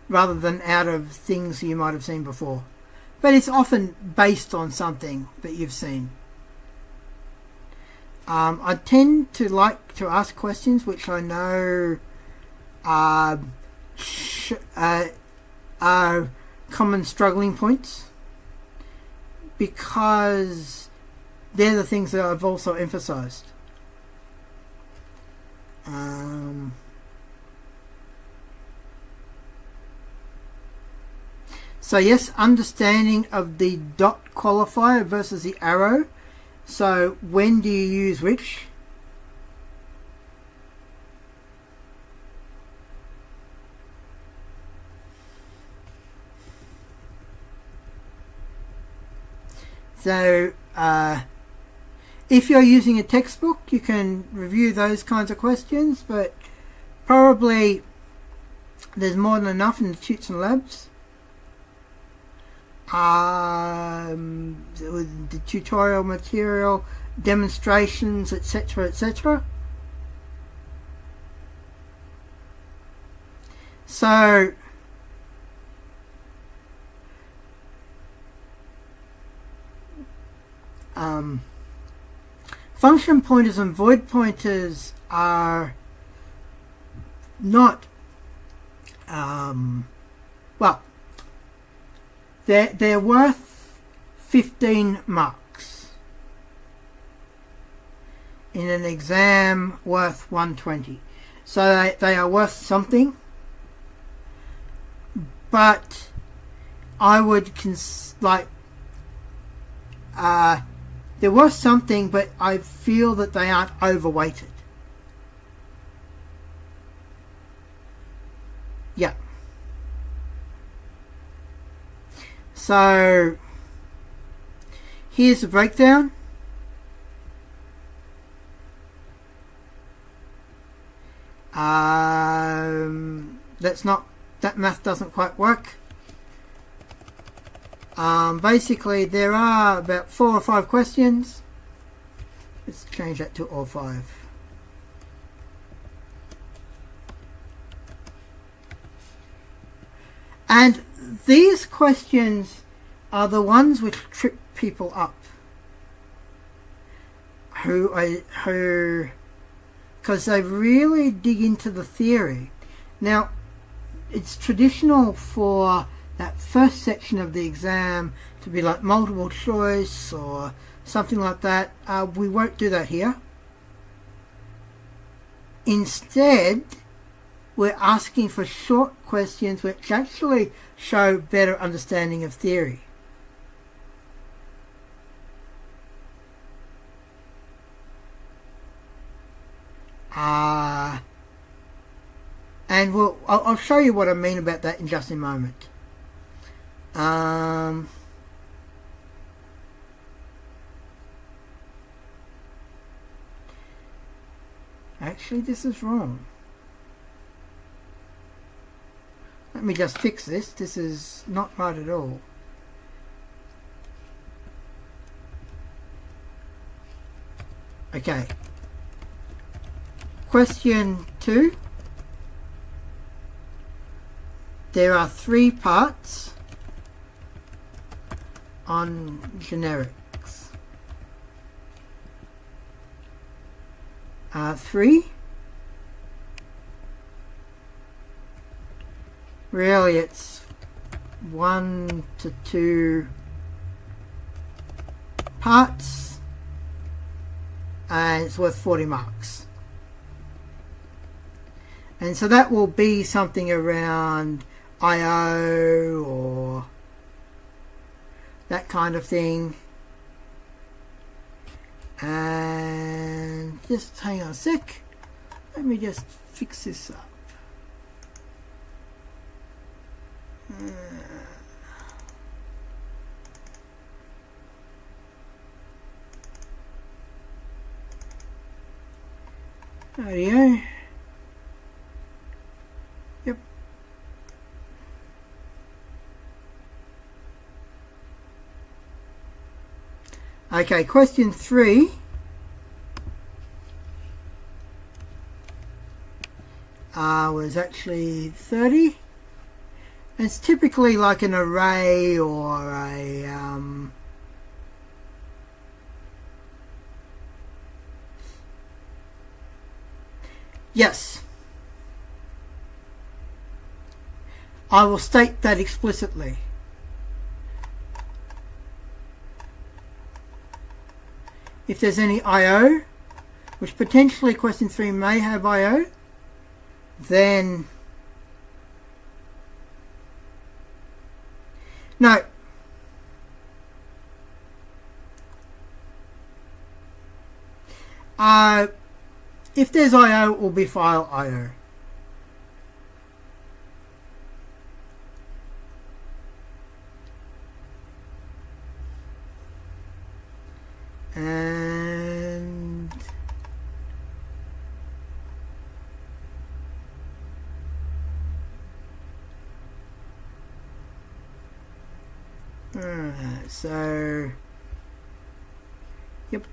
rather than out of things you might have seen before. But it's often based on something that you've seen. I tend to like to ask questions which I know are common struggling points, because they're the things that I've also emphasized. So yes, understanding of the dot qualifier versus the arrow. So when do you use which? So if you're using a textbook, you can review those kinds of questions, but probably there's more than enough in the tutes and labs. With the tutorial material, demonstrations, etc., etc. So function pointers and void pointers are not well, they're worth 15 marks in an exam worth 120. So they are worth something, but I would they're worth something, but I feel that they aren't overweighted. Yeah. So here's the breakdown. that math doesn't quite work. Basically, there are about 4 or 5 questions. Let's change that to all 5. And these questions are the ones which trip people up. Because they really dig into the theory. Now, it's traditional for that first section of the exam to be like multiple choice or something like that. We won't do that here. Instead, we're asking for short questions which actually show better understanding of theory. And I'll show you what I mean about that in just a moment. Actually, this is wrong. Let me just fix this. This is not right at all. Okay. Question 2. There are 3 parts on generics. 3. Really, it's 1 to 2 parts, and it's worth 40 marks. And so that will be something around IO or that kind of thing. And just hang on a sec. Let me just fix this up. Audio. Yep. Okay, question 3. Was actually 30. It's typically like an array or a yes. I will state that explicitly. If there's any IO, which potentially question 3 may have IO, then no. If there's IO, it will be file IO. And so yep.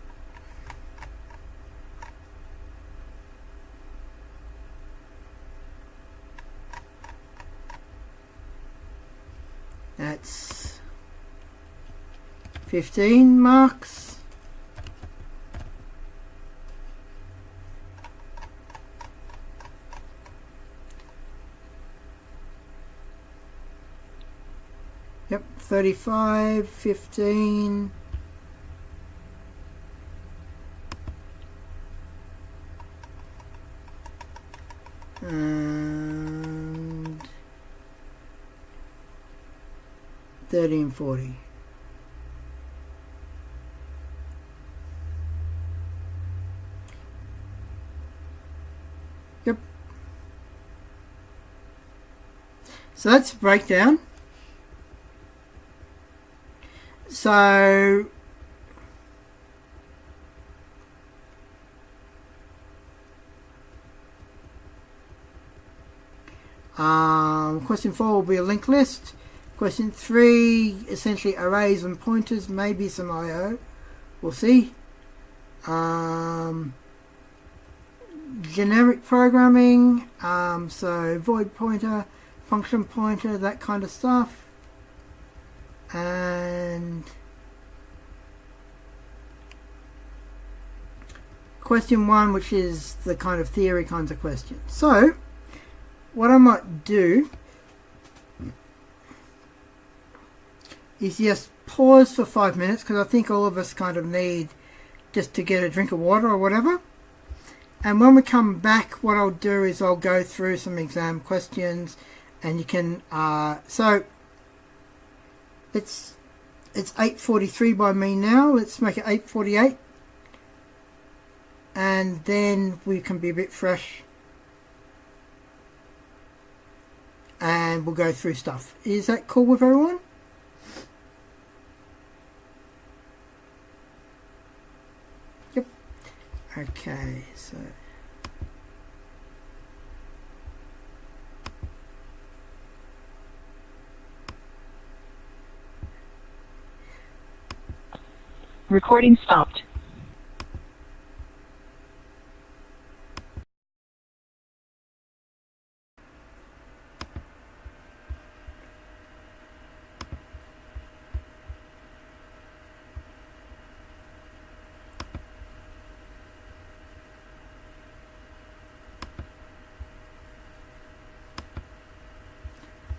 That's 15 marks. Yep, 35, 15. And 30 and 40. Yep. So that's breakdown. So Question 4 will be a linked list. Question 3, essentially arrays and pointers, maybe some I/O. We'll see. Generic programming, so void pointer, function pointer, that kind of stuff. And question 1, which is the kind of theory kinds of question. So what I might do is just pause for 5 minutes, because I think all of us kind of need just to get a drink of water or whatever. And when we come back, what I'll do is I'll go through some exam questions, and you can so it's 8:43 by me now. Let's make it 8:48, and then we can be a bit fresh and we'll go through stuff. Is that cool with everyone? Yep. Okay, so recording stopped.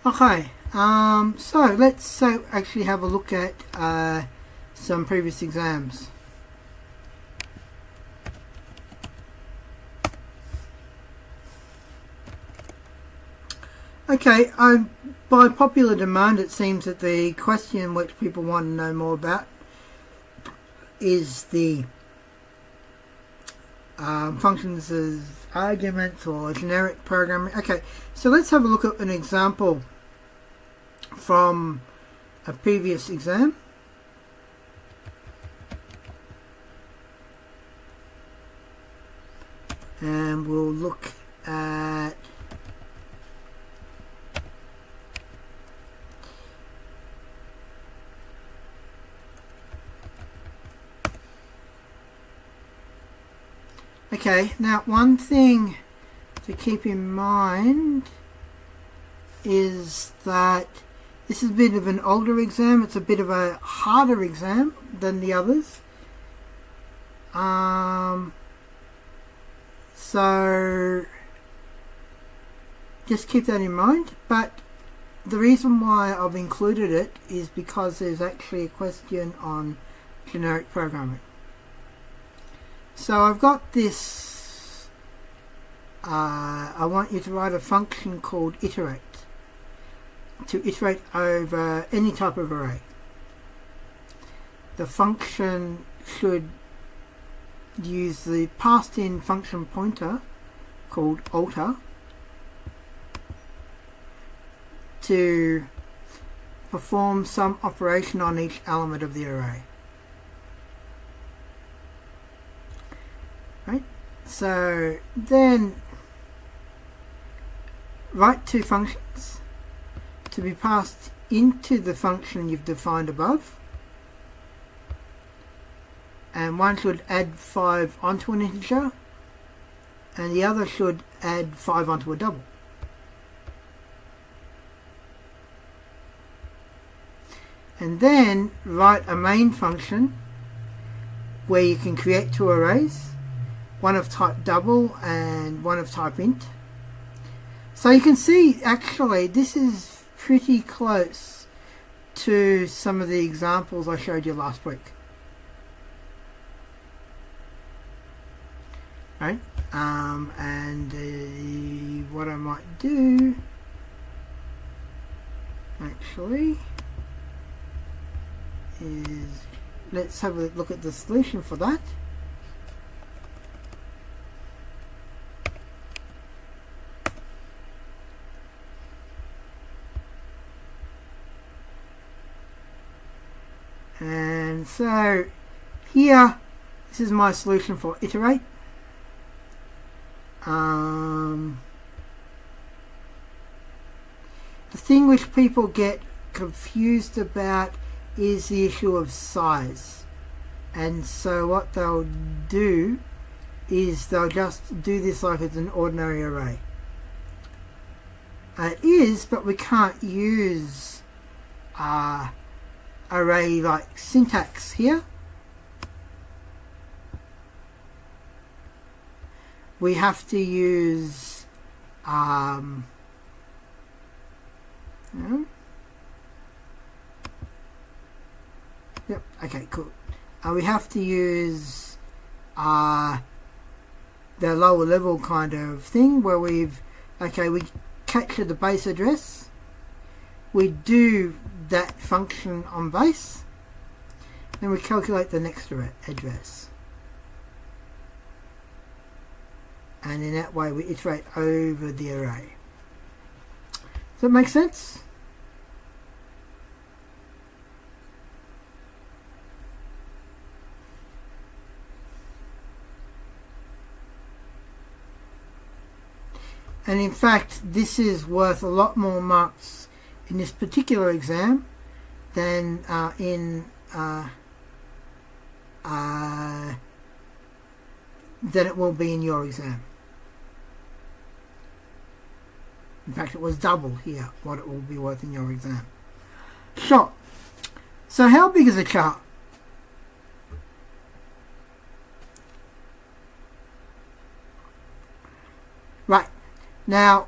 okay, so let's actually have a look at some previous exams. Okay, by popular demand, it seems that the question which people want to know more about is the functions as arguments or generic programming. Okay, so let's have a look at an example from a previous exam. And we'll look at okay, now one thing to keep in mind is that this is a bit of an older exam. It's a bit of a harder exam than the others. So just keep that in mind. But the reason why I've included it is because there's actually a question on generic programming. So I've got this, I want you to write a function called iterate, to iterate over any type of array. The function should use the passed in function pointer called alter to perform some operation on each element of the array. Right? So then write two functions to be passed into the function you've defined above, and one should add 5 onto an integer and the other should add 5 onto a double. And then write a main function where you can create two arrays, one of type double and one of type int. So you can see actually this is pretty close to some of the examples I showed you last week. Right? And what I might do actually is let's have a look at the solution for that. And so here, this is my solution for iterate. the thing which people get confused about is the issue of size. And so what they'll do is they'll just do this like it's an ordinary array. It is, but we can't use array like syntax here. We have to use yep, okay, cool. We have to use the lower level kind of thing where we capture the base address, we do that function on base, then we calculate the next address, and in that way we iterate over the array. Does that make sense? And in fact, this is worth a lot more marks in this particular exam than than it will be in your exam. In fact, it was double here what it will be worth in your exam. Sure. So how big is a chart? Right. Now,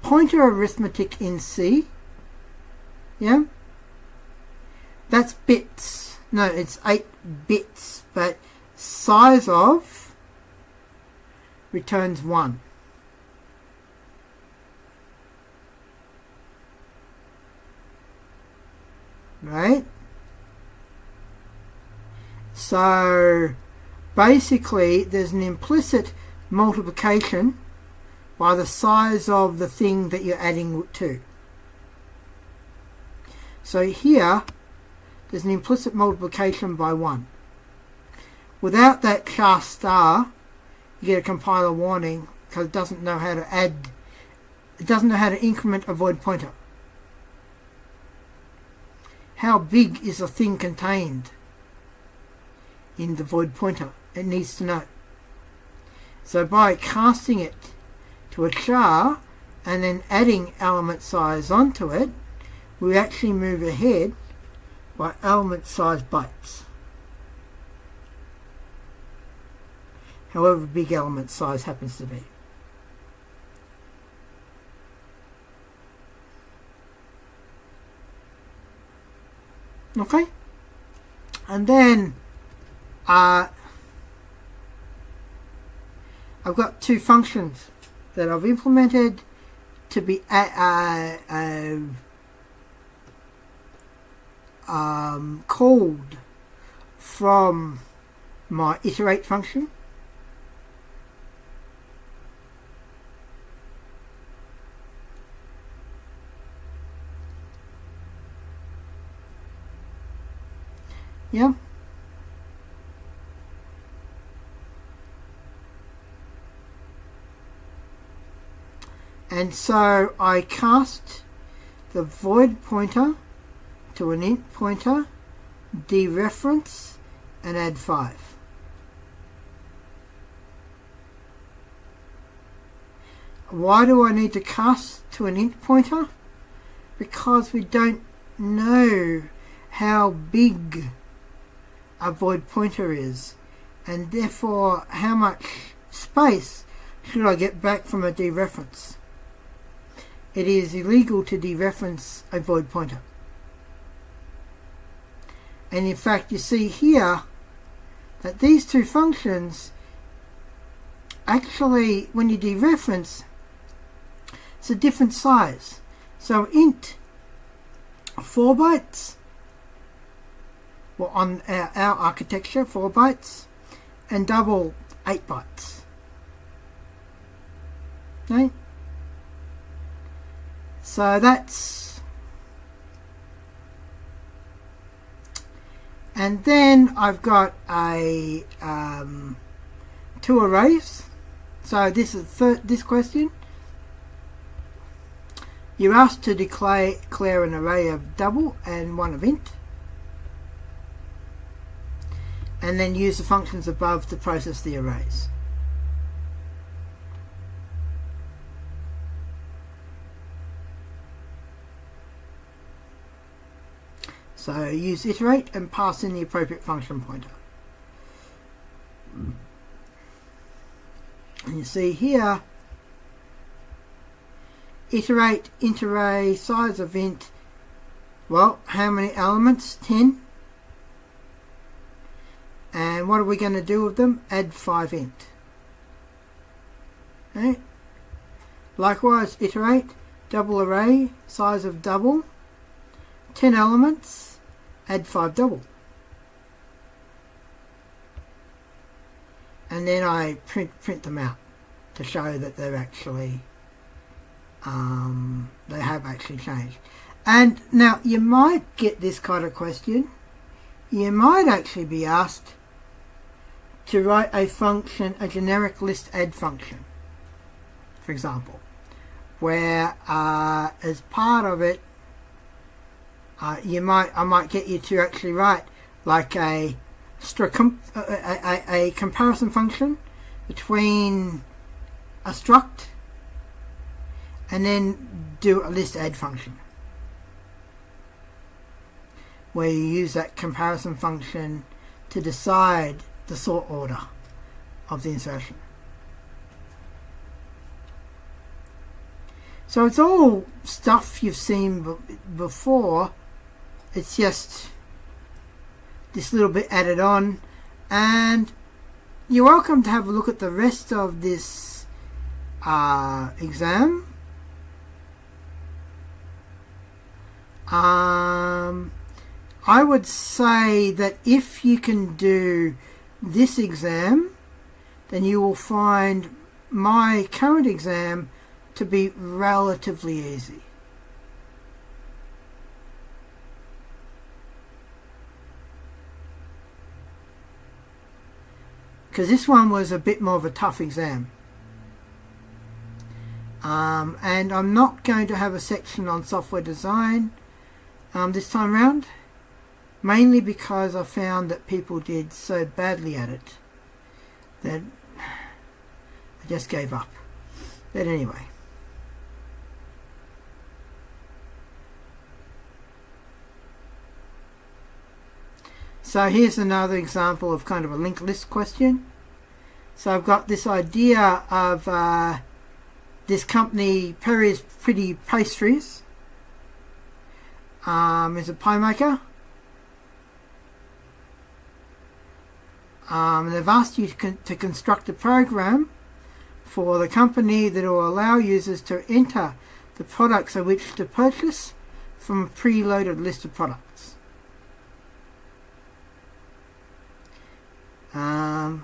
pointer arithmetic in C, yeah, that's bits. No, it's 8 bits, but size of returns 1. Right? So, basically, there's an implicit multiplication by the size of the thing that you're adding to. So here there's an implicit multiplication by 1. Without that char star, you get a compiler warning because it doesn't know how to add, it doesn't know how to increment a void pointer. How big is the thing contained in the void pointer? It needs to know. So by casting it to a char and then adding element size onto it, we actually move ahead by element size bytes. However big element size happens to be. Okay? And then I've got 2 functions that I've implemented to be called from my iterate function. Yeah. And so I cast the void pointer to an int pointer, dereference, and add 5. Why do I need to cast to an int pointer? Because we don't know how big a void pointer is, and therefore how much space should I get back from a dereference. It is illegal to dereference a void pointer. And in fact, you see here that these 2 functions actually, when you dereference, it's a different size. So int 4 bytes, well, on our architecture 4 bytes, and double 8 bytes. Okay? So that's, and then I've got a 2 arrays. So this is this question. You're asked to declare an array of double and one of int, and then use the functions above to process the arrays. So use iterate and pass in the appropriate function pointer. And you see here, iterate int array size of int, well, how many elements? 10. And what are we going to do with them? Add 5 int. Okay. Likewise, iterate double array size of double, 10 elements, add 5 double. And then I print them out to show that they're actually they have actually changed. And now you might get this kind of question. You might actually be asked to write a function, a generic list add function, for example, where as part of it, I might get you to actually write like a comparison function between a struct and then do a list add function where you use that comparison function to decide the sort order of the insertion. So it's all stuff you've seen before. It's just this little bit added on, and you're welcome to have a look at the rest of this exam. I would say that if you can do this exam, then you will find my current exam to be relatively easy. Because this one was a bit more of a tough exam. And I'm not going to have a section on software design this time round, mainly because I found that people did so badly at it that I just gave up. But anyway. So here's another example of kind of a linked list question. So I've got this idea of this company, Perry's Pretty Pastries, is a pie maker. They've asked you to construct a program for the company that will allow users to enter the products they wish to purchase from a preloaded list of products.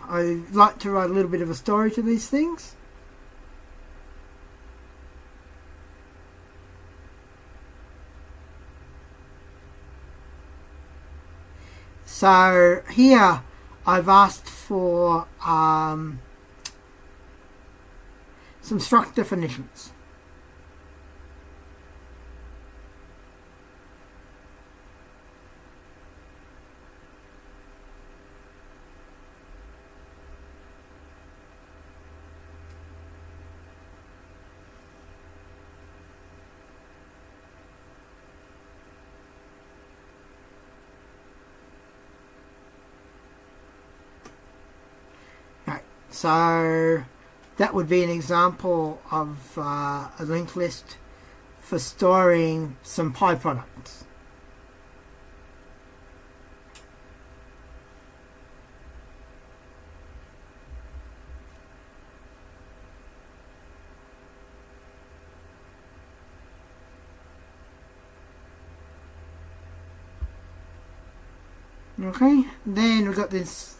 I like to write a little bit of a story to these things. So here I've asked for some struct definitions. So that would be an example of a linked list for storing some pie products. Okay, then we've got this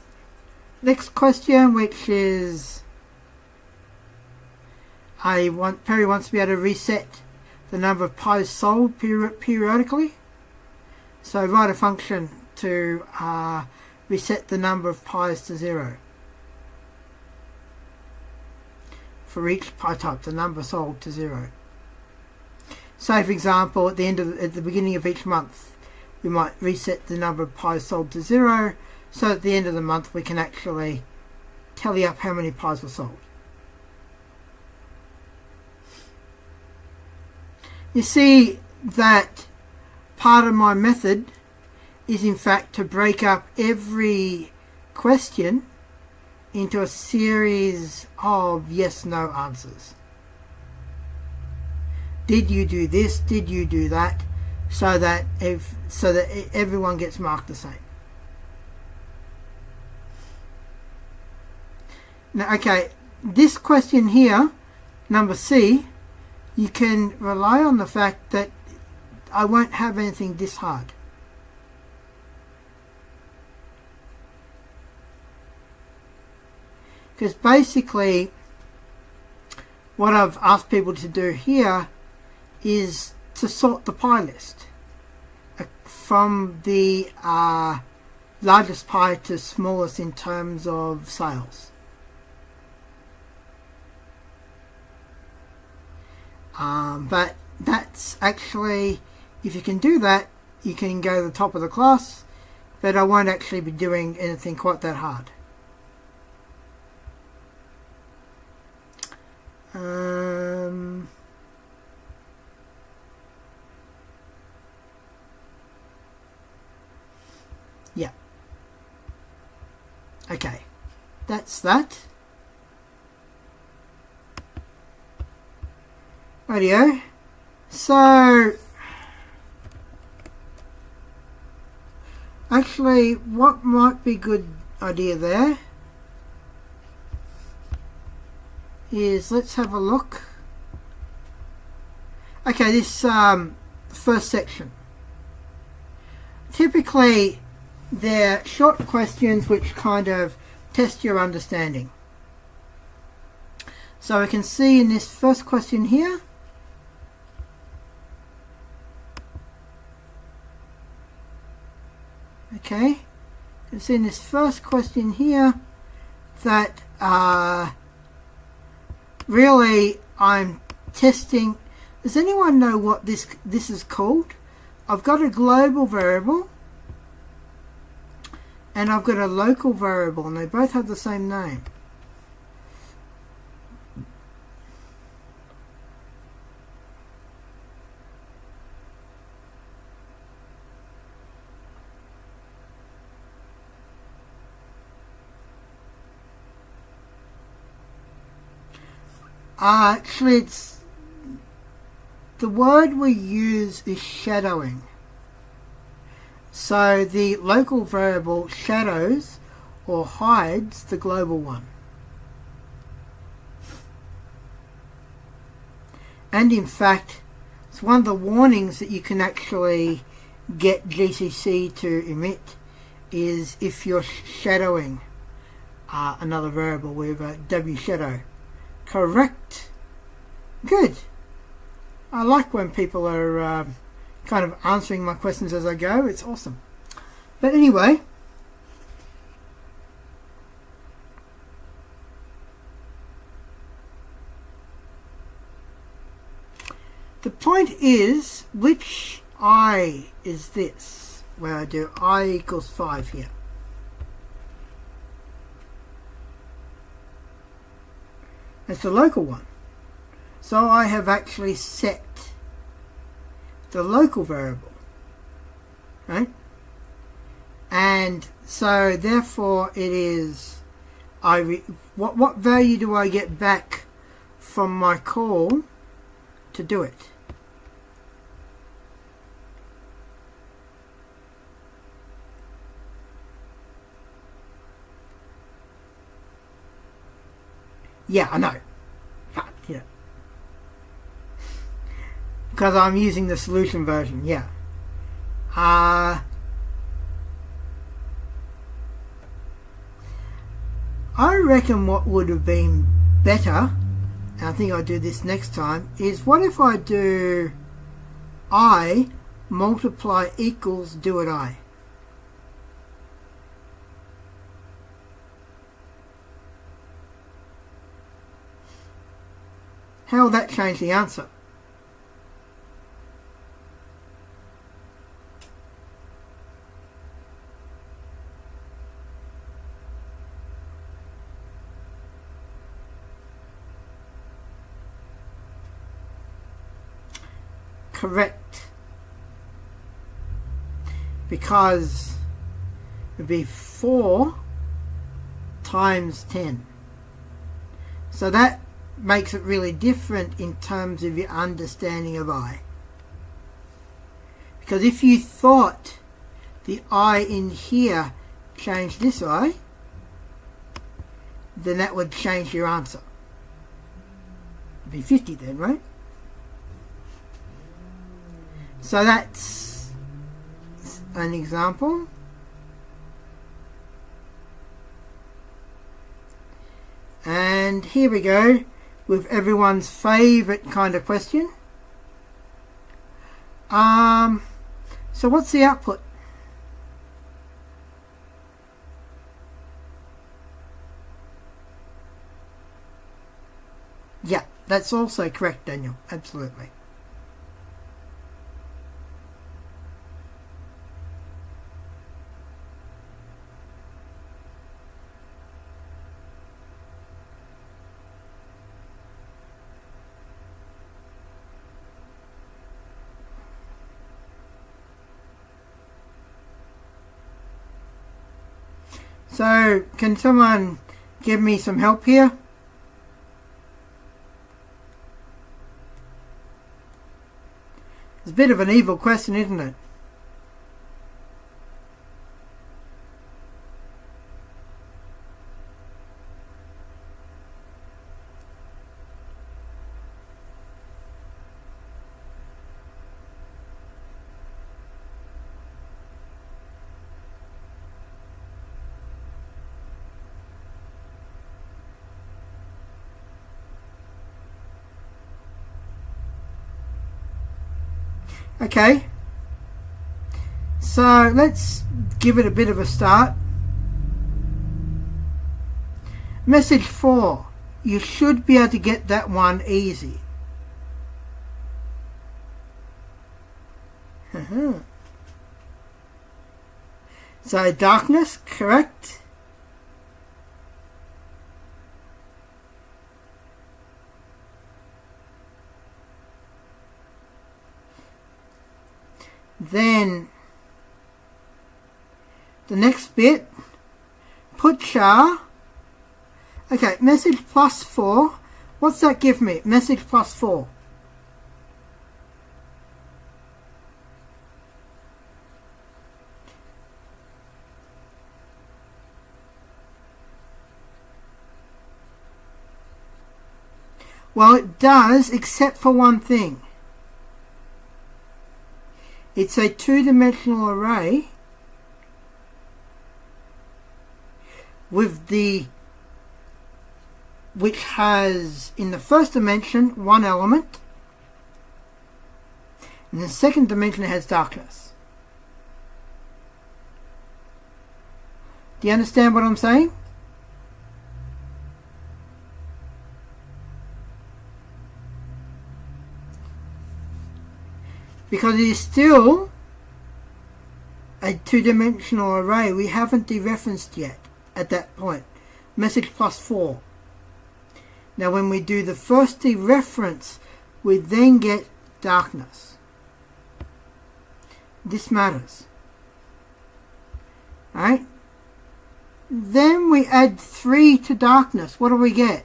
next question, which is Perry wants to be able to reset the number of pies sold periodically. So write a function to reset the number of pies to 0 for each pie type, the number sold to 0. say for example at the beginning of each month we might reset the number of pies sold to 0, so at the end of the month we can actually tally up how many pies were sold. You see that part of my method is in fact to break up every question into a series of yes/no answers. Did you do this? Did you do that? So that everyone gets marked the same. Now, okay, this question here, number C, you can rely on the fact that I won't have anything this hard. Because basically, what I've asked people to do here is to sort the pie list from the largest pie to smallest in terms of sales. But that's actually, if you can do that, you can go to the top of the class, but I won't actually be doing anything quite that hard. Yeah. Okay. That's that. Rightio. So, actually, what might be a good idea there is, let's have a look. Okay, this first section. Typically, they're short questions which kind of test your understanding. So we can see in this first question here, okay, you can see in this first question here that really I'm testing. Does anyone know what this is called? I've got a global variable and I've got a local variable, and they both have the same name. Actually, it's the word we use is shadowing. So the local variable shadows or hides the global one. And in fact, it's one of the warnings that you can actually get GCC to emit is if you're shadowing another variable with a W shadow. Correct. Good. I like when people are kind of answering my questions as I go. It's awesome. But anyway, the point is, which I is this, where I do I equals 5 here. It's the local one. So I have actually set the local variable, right? And so therefore it is, what value do I get back from my call to do it? Yeah, I know. But, yeah. Because I'm using the solution version, yeah. I reckon what would have been better, and I think I'll do this next time, is what if I do I multiply equals do it I? How will that change the answer? correct, because it would be 4 times 10. So that makes it really different in terms of your understanding of I. Because if you thought the I in here changed this I, then that would change your answer. It'd be 50 then, right? So that's an example. And here we go with everyone's favourite kind of question. So what's the output? Yeah, that's also correct, Daniel. Absolutely. So, can someone give me some help here? It's a bit of an evil question, isn't it? Okay, so let's give it a bit of a start. Message 4, you should be able to get that one easy. So darkness, correct. Then the next bit, put char. Okay, message plus 4. What's that give me? Message plus 4. Well, it does, except for one thing. It's a two-dimensional array with which has in the first dimension one element, in the second dimension it has darkness. Do you understand what I'm saying? Because it is still a two-dimensional array. We haven't dereferenced yet at that point. Message plus 4. Now when we do the first dereference, we then get darkness. This matters. Alright? Then we add 3 to darkness. What do we get?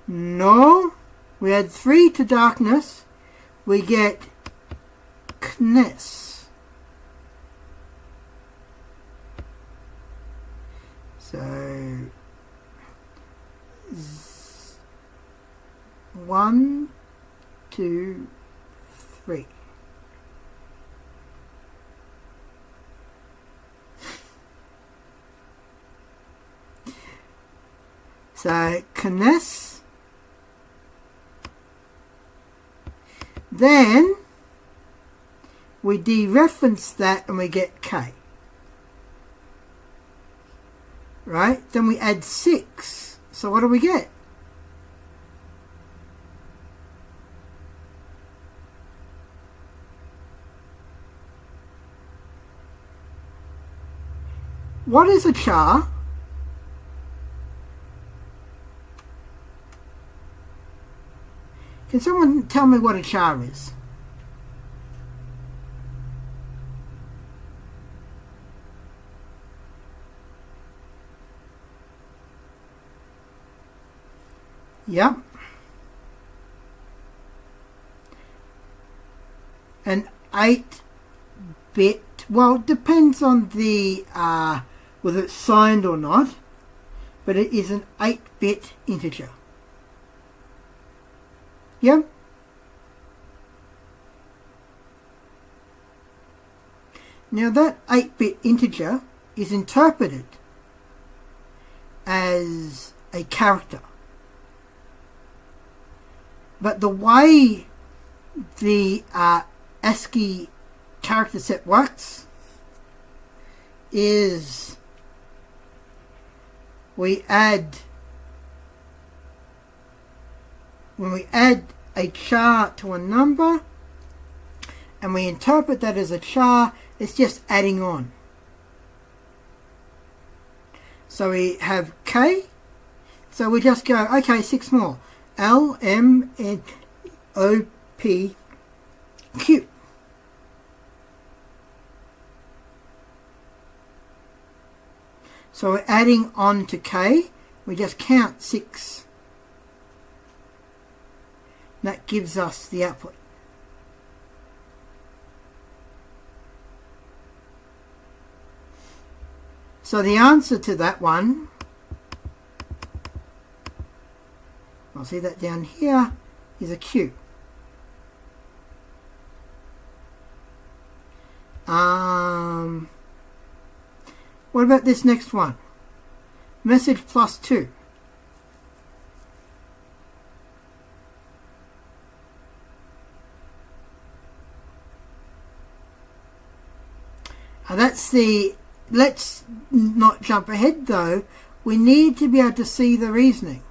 No, we add 3 to darkness, we get kness. So 1, 2, 3. So kness. Then we dereference that and we get K. Right? Then we add 6. So what do we get? what is a char? Can someone tell me what a char is? Yep. An 8-bit, well, it depends on the whether it's signed or not, but it is an 8-bit integer. Yep. Now that 8-bit integer is interpreted as a character. But the way the ASCII character set works is when we add a char to a number and we interpret that as a char, it's just adding on. So we have K, so we just go, okay, 6 more. L, M, N, O, P, Q. So we're adding on to K, we just count 6. That gives us the output. So the answer to that one, I'll see that down here, is a Q. What about this next one? Message plus 2. That's the, let's not jump ahead though, we need to be able to see the reasoning.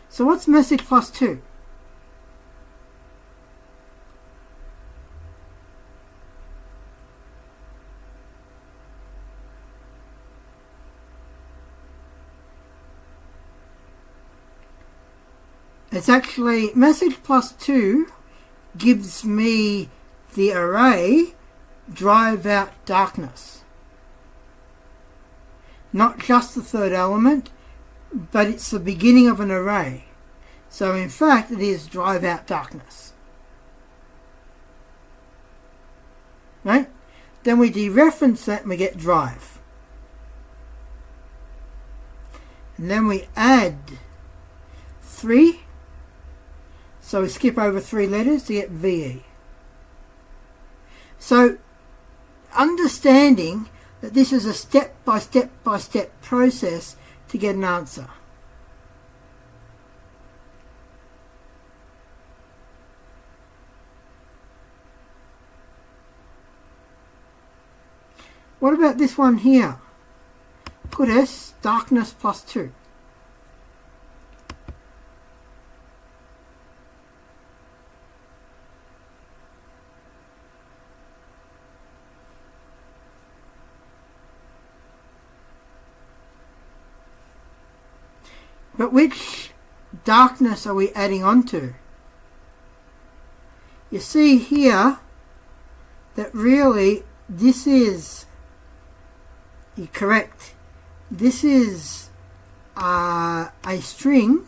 So what's message plus 2? It's actually, message plus 2 gives me the array drive out darkness. Not just the third element, but it's the beginning of an array. So in fact it is drive out darkness. Right? Then we dereference that and we get drive. And then we add 3. So we skip over 3 letters to get VE. So understanding that this is a step-by-step process to get an answer. What about this one here? Put S, darkness plus 2. But which darkness are we adding on to? You see here that really this is, you're correct, this is a string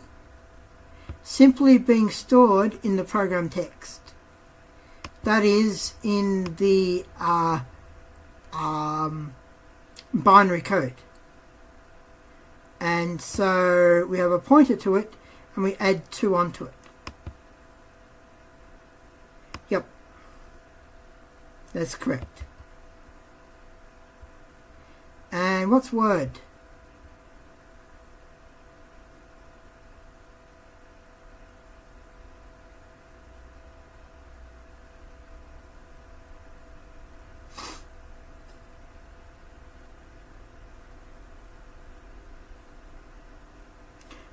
simply being stored in the program text. That is in the binary code. And so we have a pointer to it and we add 2 onto it. Yep, that's correct. And what's word?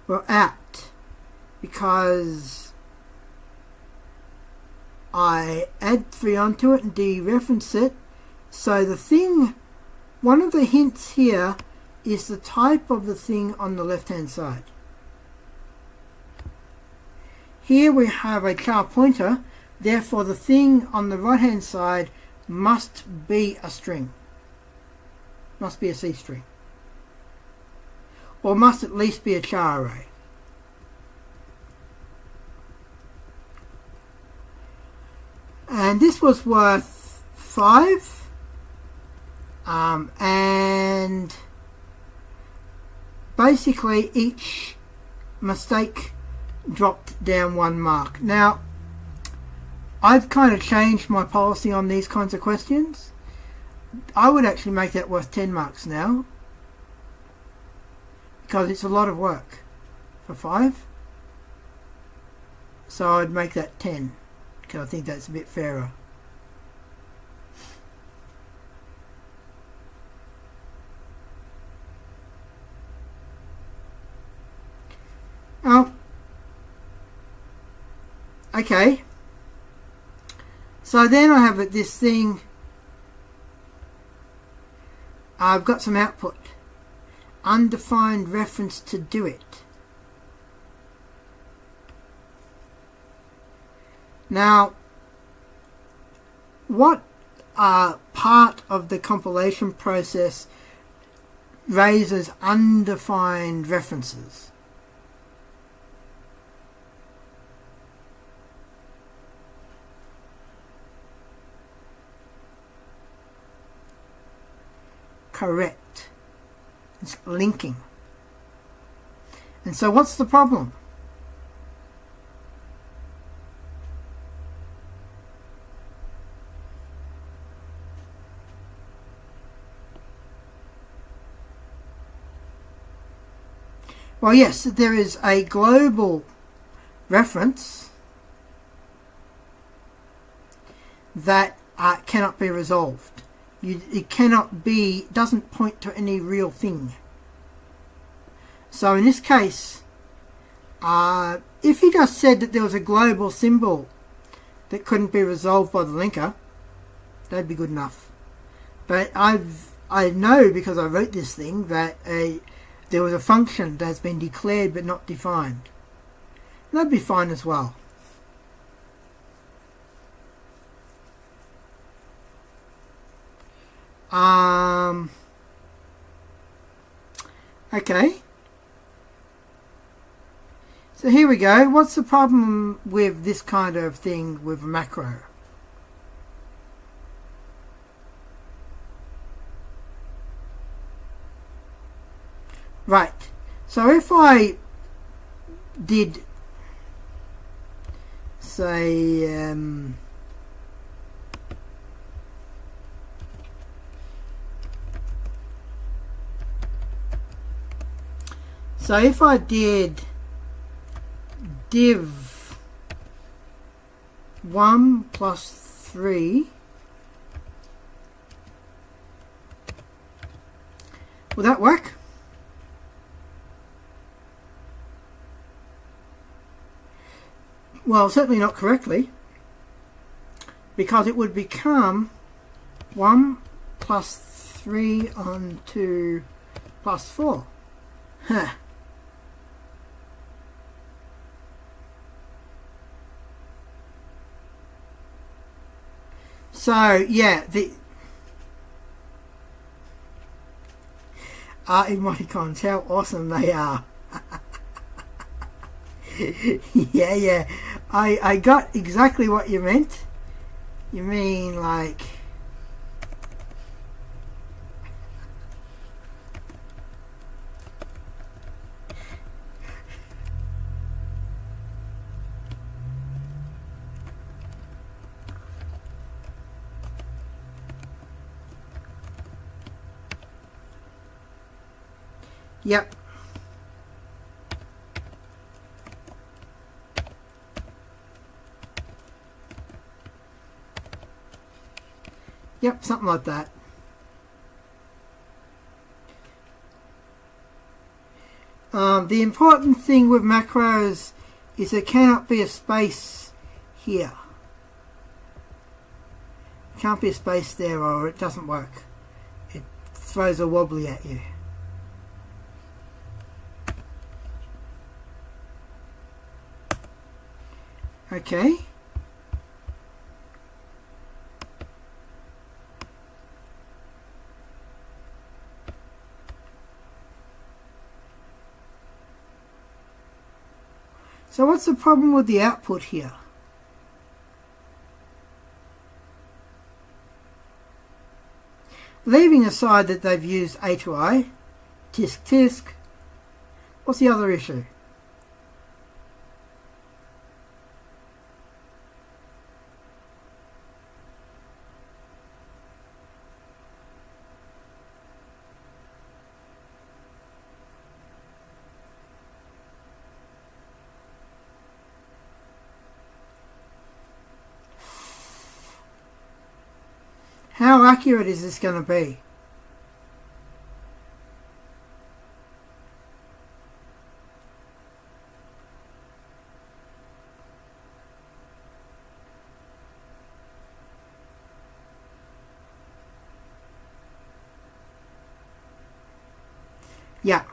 Well, at, because I add 3 onto it and dereference it, so the thing one of the hints here is the type of the thing on the left hand side. Here we have a char pointer, therefore the thing on the right hand side must be a string, must be a C string, or must at least be a char array. And this was worth 5, and basically each mistake dropped down 1 mark. Now, I've kind of changed my policy on these kinds of questions. I would actually make that worth 10 marks now, because it's a lot of work for 5. So I'd make that 10, because I think that's a bit fairer. Oh, okay. So then I have this thing. I've got some output. Undefined reference to do it. Now, what part of the compilation process raises undefined references? Correct. It's linking. And so what's the problem? Well, yes, there is a global reference that cannot be resolved. It cannot be, doesn't point to any real thing. So in this case, if he just said that there was a global symbol that couldn't be resolved by the linker, that'd be good enough. But I know, because I wrote this thing, that there was a function that has been declared but not defined. That'd be fine as well. Okay. So here we go. What's the problem with this kind of thing with a macro? Right. So if I did say so if I did div 1 plus 3, will that work? Well, certainly not correctly, because it would become 1 plus 3 on 2 plus 4. Huh. So yeah, the emoticons, how awesome they are. yeah, I got exactly what you meant. You mean like yep. Yep, something like that. The important thing with macros is there cannot be a space here. Can't be a space there, or it doesn't work. It throws a wobbly at you. Okay. So what's the problem with the output here? Leaving aside that they've used A to I, tisk tisk, what's the other issue? How accurate is this going to be? Yeah.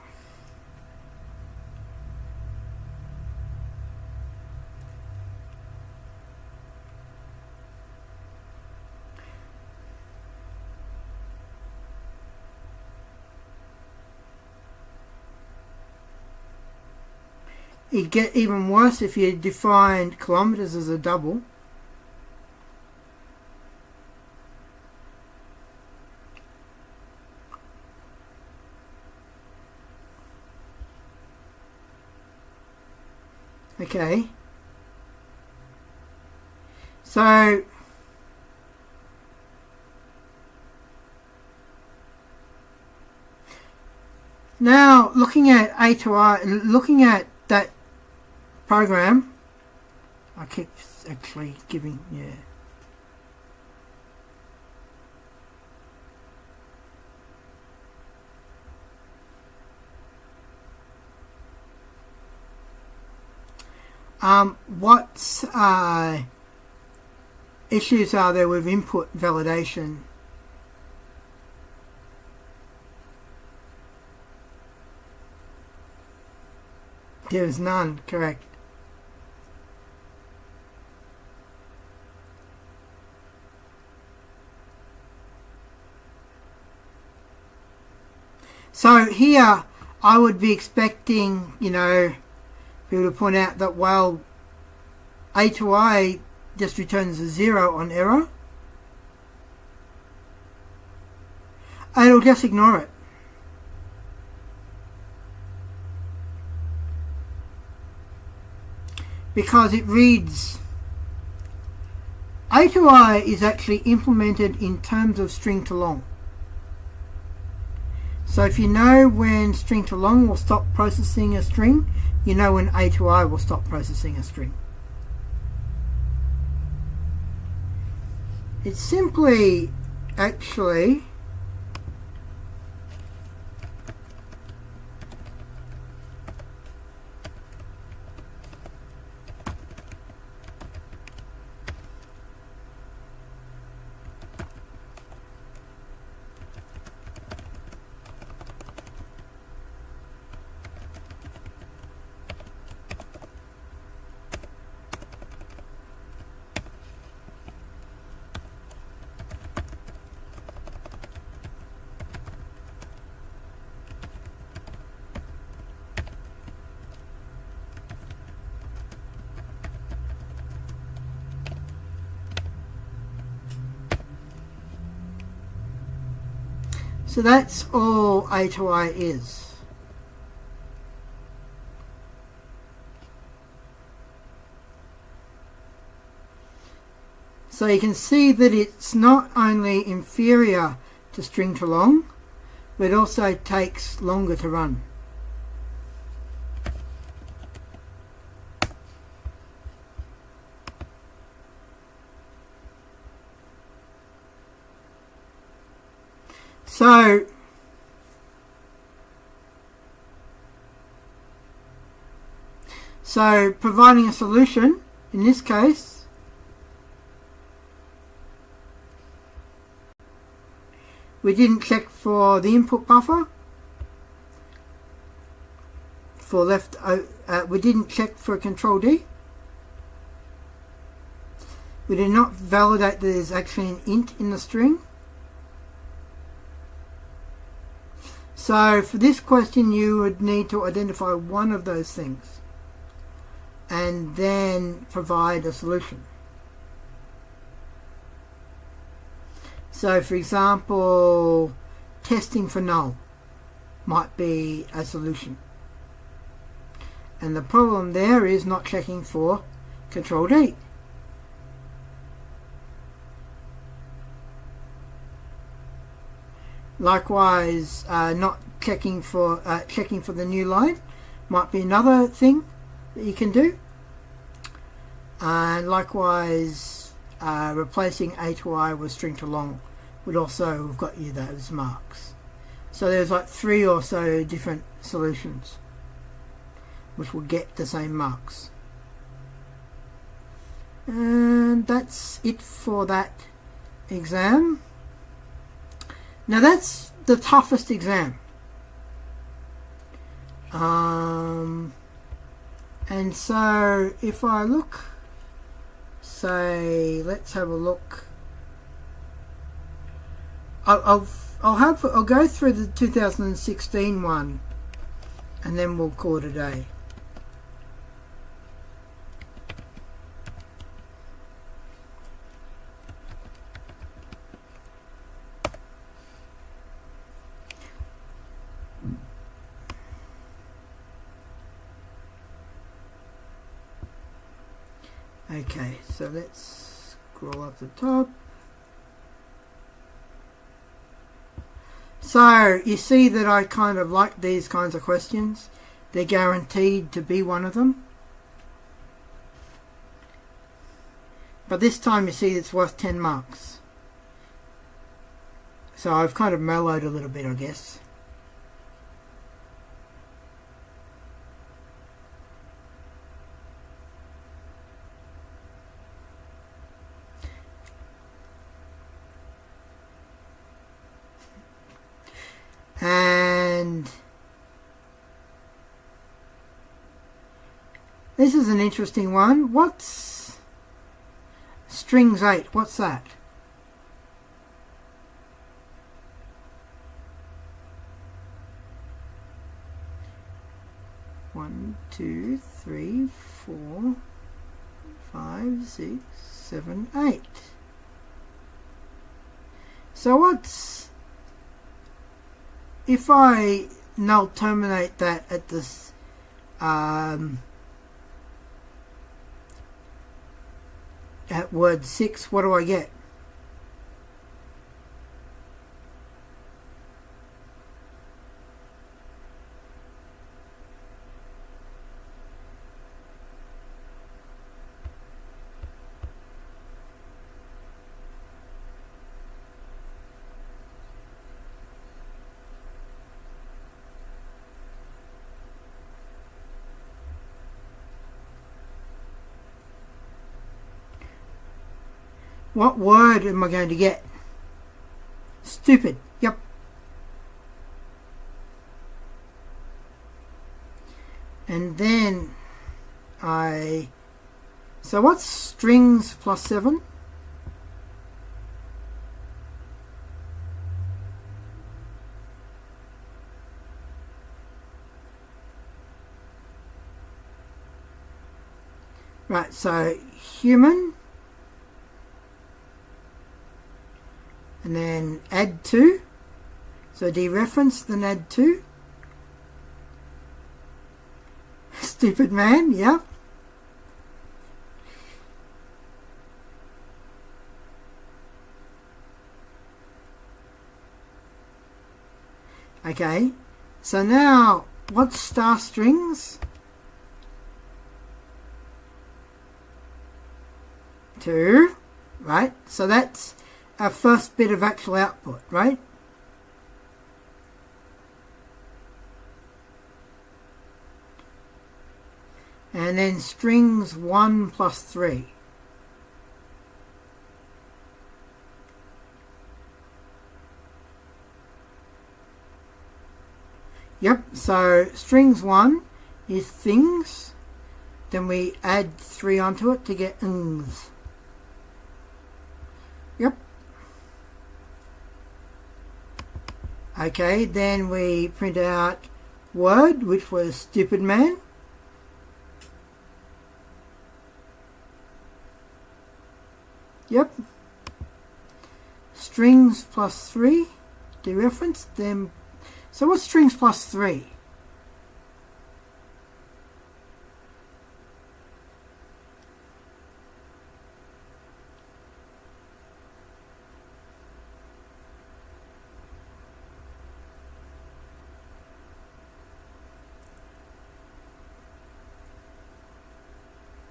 It'd get even worse if you defined kilometres as a double. Okay. So now looking at A to I, looking at that program, I keep actually giving, yeah. What issues are there with input validation? There is none, correct. So here I would be expecting, people to point out that, well, A to I just returns a 0 on error. And it'll just ignore it. Because it reads, A to I is actually implemented in terms of string to long. So if you know when string to long will stop processing a string, you know when A to I will stop processing a string. It's simply actually so that's all A to I is. So you can see that it's not only inferior to string to long, but it also takes longer to run. So providing a solution, in this case, We didn't check for the input buffer. For left, we didn't check for control D. We did not validate that there's actually an int in the string. So for this question you would need to identify one of those things and then provide a solution. So for example, testing for null might be a solution. And the problem there is not checking for control D. Likewise, not checking for the new line might be another thing that you can do. And likewise, replacing A to I with string to long would also have got you those marks. So there's like 3 or so different solutions which will get the same marks. And that's it for that exam. Now that's the toughest exam. And so if I look, say, let's have a look. I'll go through the 2016 one, and then we'll call it a day. Okay, so let's scroll up the top. So you see that I kind of like these kinds of questions. They're guaranteed to be one of them. But this time you see it's worth 10 marks. So I've kind of mellowed a little bit, I guess. And this is an interesting one. What's strings 8? What's that? One, two, three, 4, 5, 6, 7, 8. So what's, if I null terminate that at this at word 6, what do I get? What word am I going to get? Stupid. Yep. And then so what's strings plus 7? Right, so human. And then add 2. So dereference, then add 2. Stupid man, yep. Okay, so now what's star strings? 2, right? So that's our first bit of actual output, right? And then strings 1 plus 3. Yep, so strings 1 is things, then we add 3 onto it to get ngs. Yep. Okay, then we print out word, which was stupid man. Yep. Strings plus 3, dereference, then... So what's strings plus 3?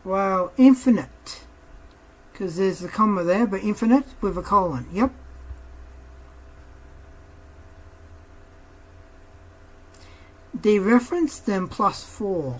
Well, infinite, because there's a comma there, but infinite with a colon. Yep. Dereference, then plus 4.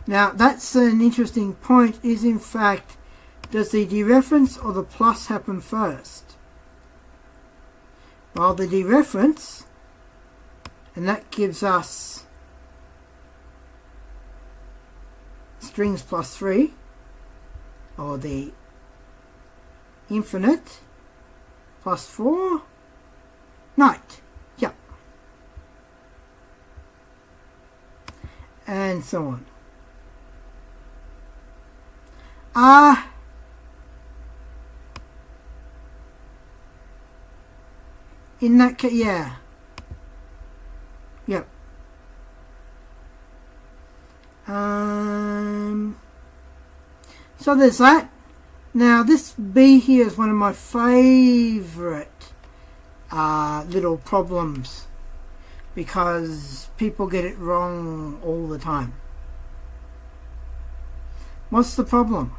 Now that's an interesting point, is in fact, does the dereference or the plus happen first? Well, the dereference, and that gives us strings plus 3, or the infinite plus 4, night, yep, and so on. In that case, yeah. Yep. So there's that. Now this B here is one of my favourite little problems, because people get it wrong all the time. What's the problem?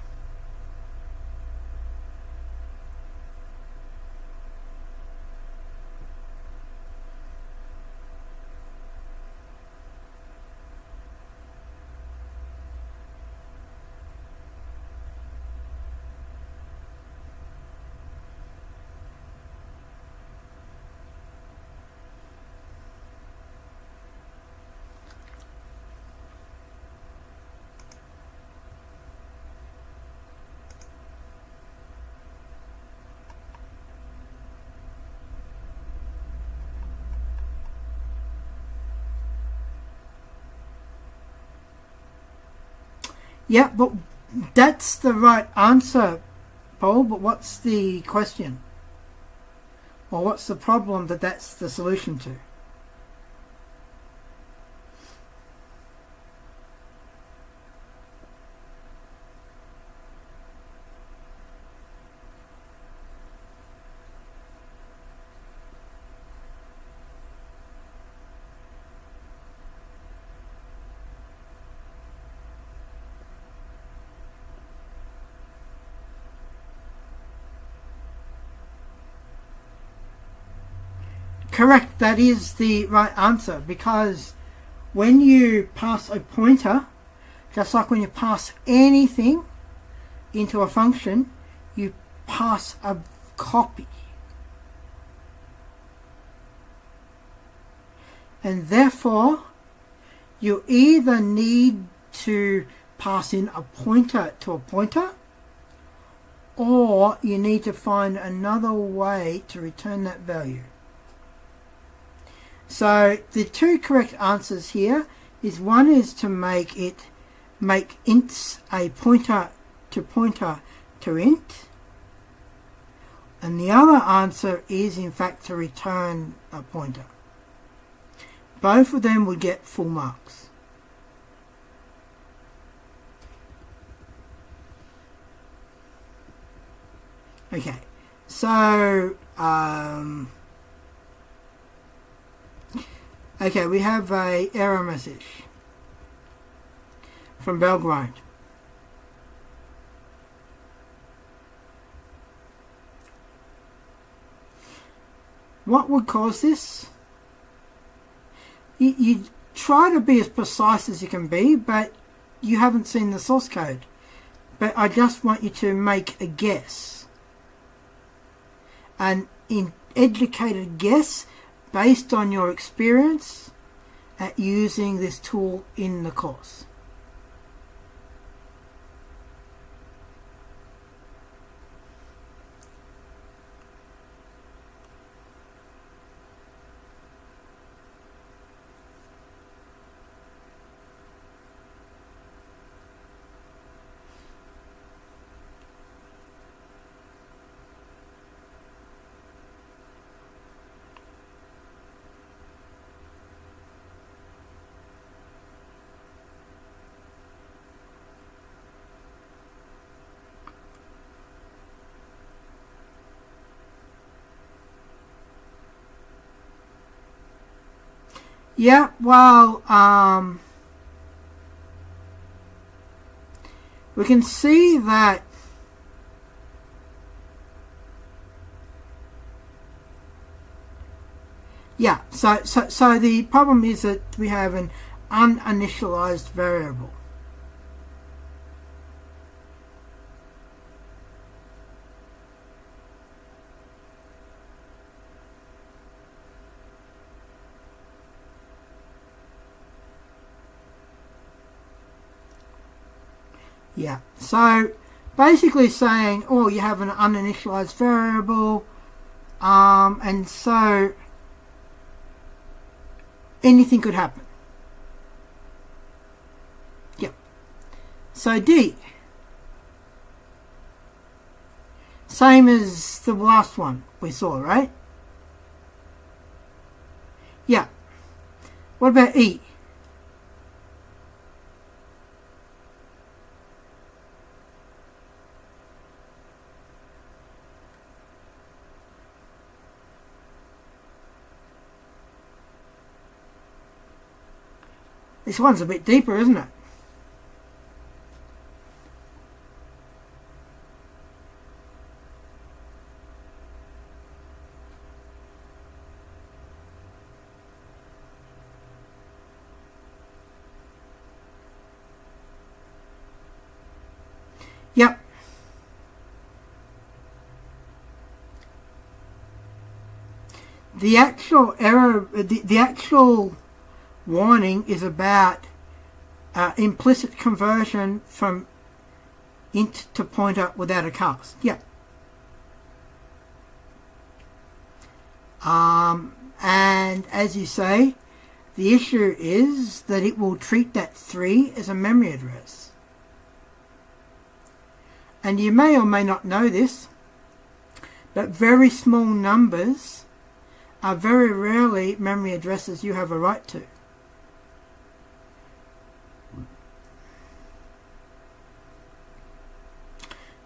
Yeah, but that's the right answer, Paul, but what's the question? Or what's the problem that that's the solution to? Correct, that is the right answer, because when you pass a pointer, just like when you pass anything into a function, you pass a copy. And therefore, you either need to pass in a pointer to a pointer, or you need to find another way to return that value. So the two correct answers here is, one is to make ints a pointer to int, and the other answer is in fact to return a pointer. Both of them would get full marks. Okay, so okay, we have a error message from Belgrade. What would cause this? You try to be as precise as you can be, but you haven't seen the source code. But I just want you to make a guess. An educated guess based on your experience at using this tool in the course. Yeah, well, we can see that so the problem is that we have an uninitialized variable. Yeah, so basically saying, oh, you have an uninitialized variable, and so anything could happen. Yep. So D, same as the last one we saw, right? Yeah. What about E? This one's a bit deeper, isn't it? Yep. The actual error, the actual warning is about implicit conversion from int to pointer without a cast. Yeah. And as you say, the issue is that it will treat that 3 as a memory address. And you may or may not know this, but very small numbers are very rarely memory addresses you have a right to.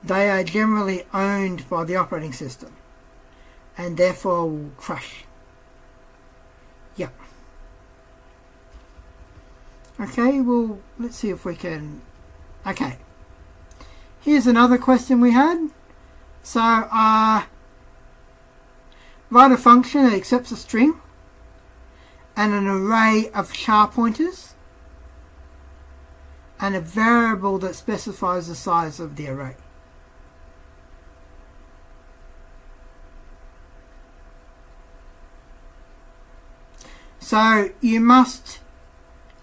They are generally owned by the operating system and therefore will crash. Yeah. Okay, well, let's see if we can... Okay. Here's another question we had. So, write a function that accepts a string and an array of char pointers and a variable that specifies the size of the array. So you must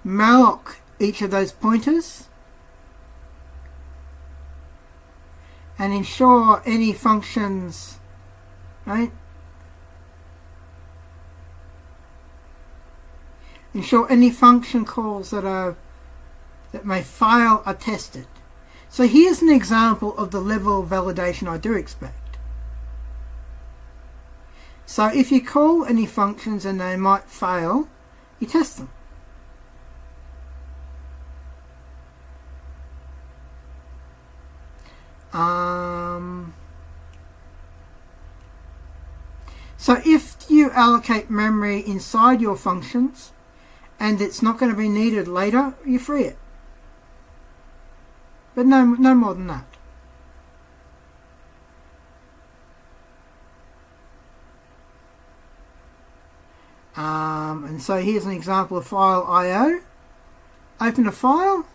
malloc each of those pointers and ensure any functions, right? Ensure any function calls that may fail are tested. So here's an example of the level of validation I do expect. So if you call any functions and they might fail, you test them. So if you allocate memory inside your functions and it's not going to be needed later, you free it. But no more than that. And so here's an example of file IO. Open a file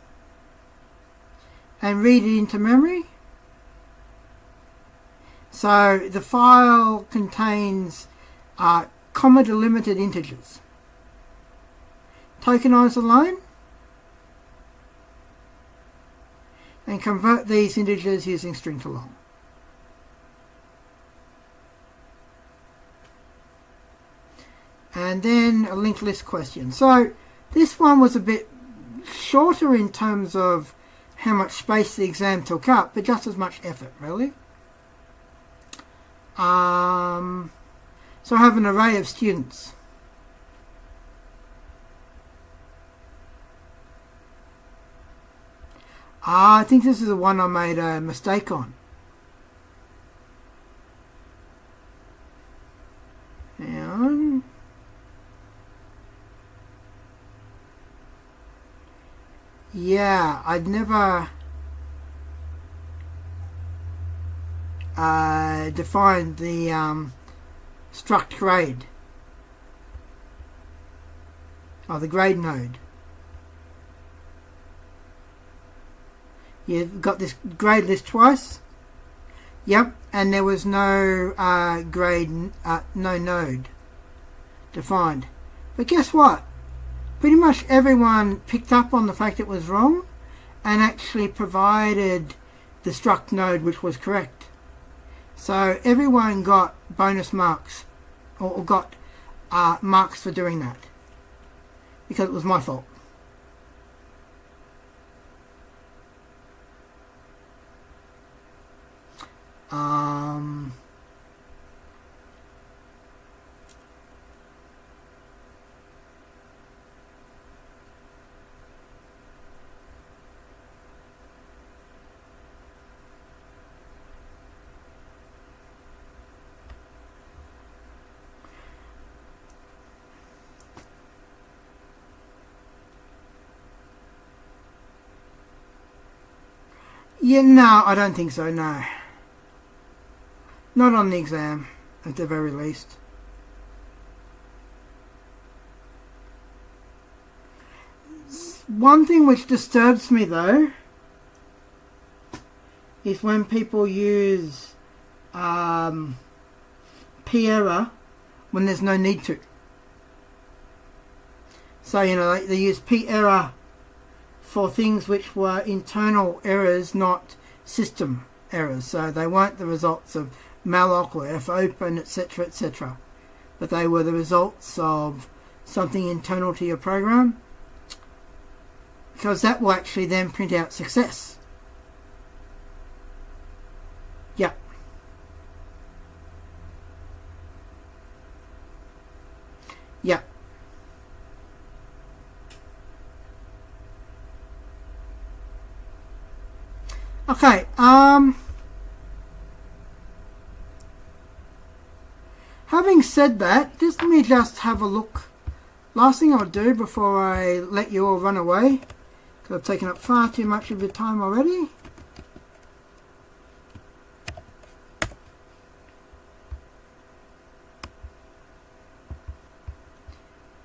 and read it into memory. So the file contains comma delimited integers. Tokenize the line and convert these integers using string to long. And then a linked list question. So this one was a bit shorter in terms of how much space the exam took up, but just as much effort, really. So I have an array of students. I think this is the one I made a mistake on. Hang on. Yeah, I'd never defined the struct grade, or the grade node. You've got this grade list twice. Yep, and there was no no node defined. But guess what? Pretty much everyone picked up on the fact it was wrong and actually provided the struct node which was correct. So everyone got bonus marks, or got marks for doing that, because it was my fault. Yeah, no, I don't think so, no. Not on the exam, at the very least. One thing which disturbs me, though, is when people use p-error when there's no need to. So, you know, they use p-error for things which were internal errors, not system errors. So they weren't the results of malloc or fopen, etc., etc., but they were the results of something internal to your program, because that will actually then print out success. Yeah. Yeah. Okay, having said that, let me just have a look. Last thing I'll do before I let you all run away, because I've taken up far too much of your time already.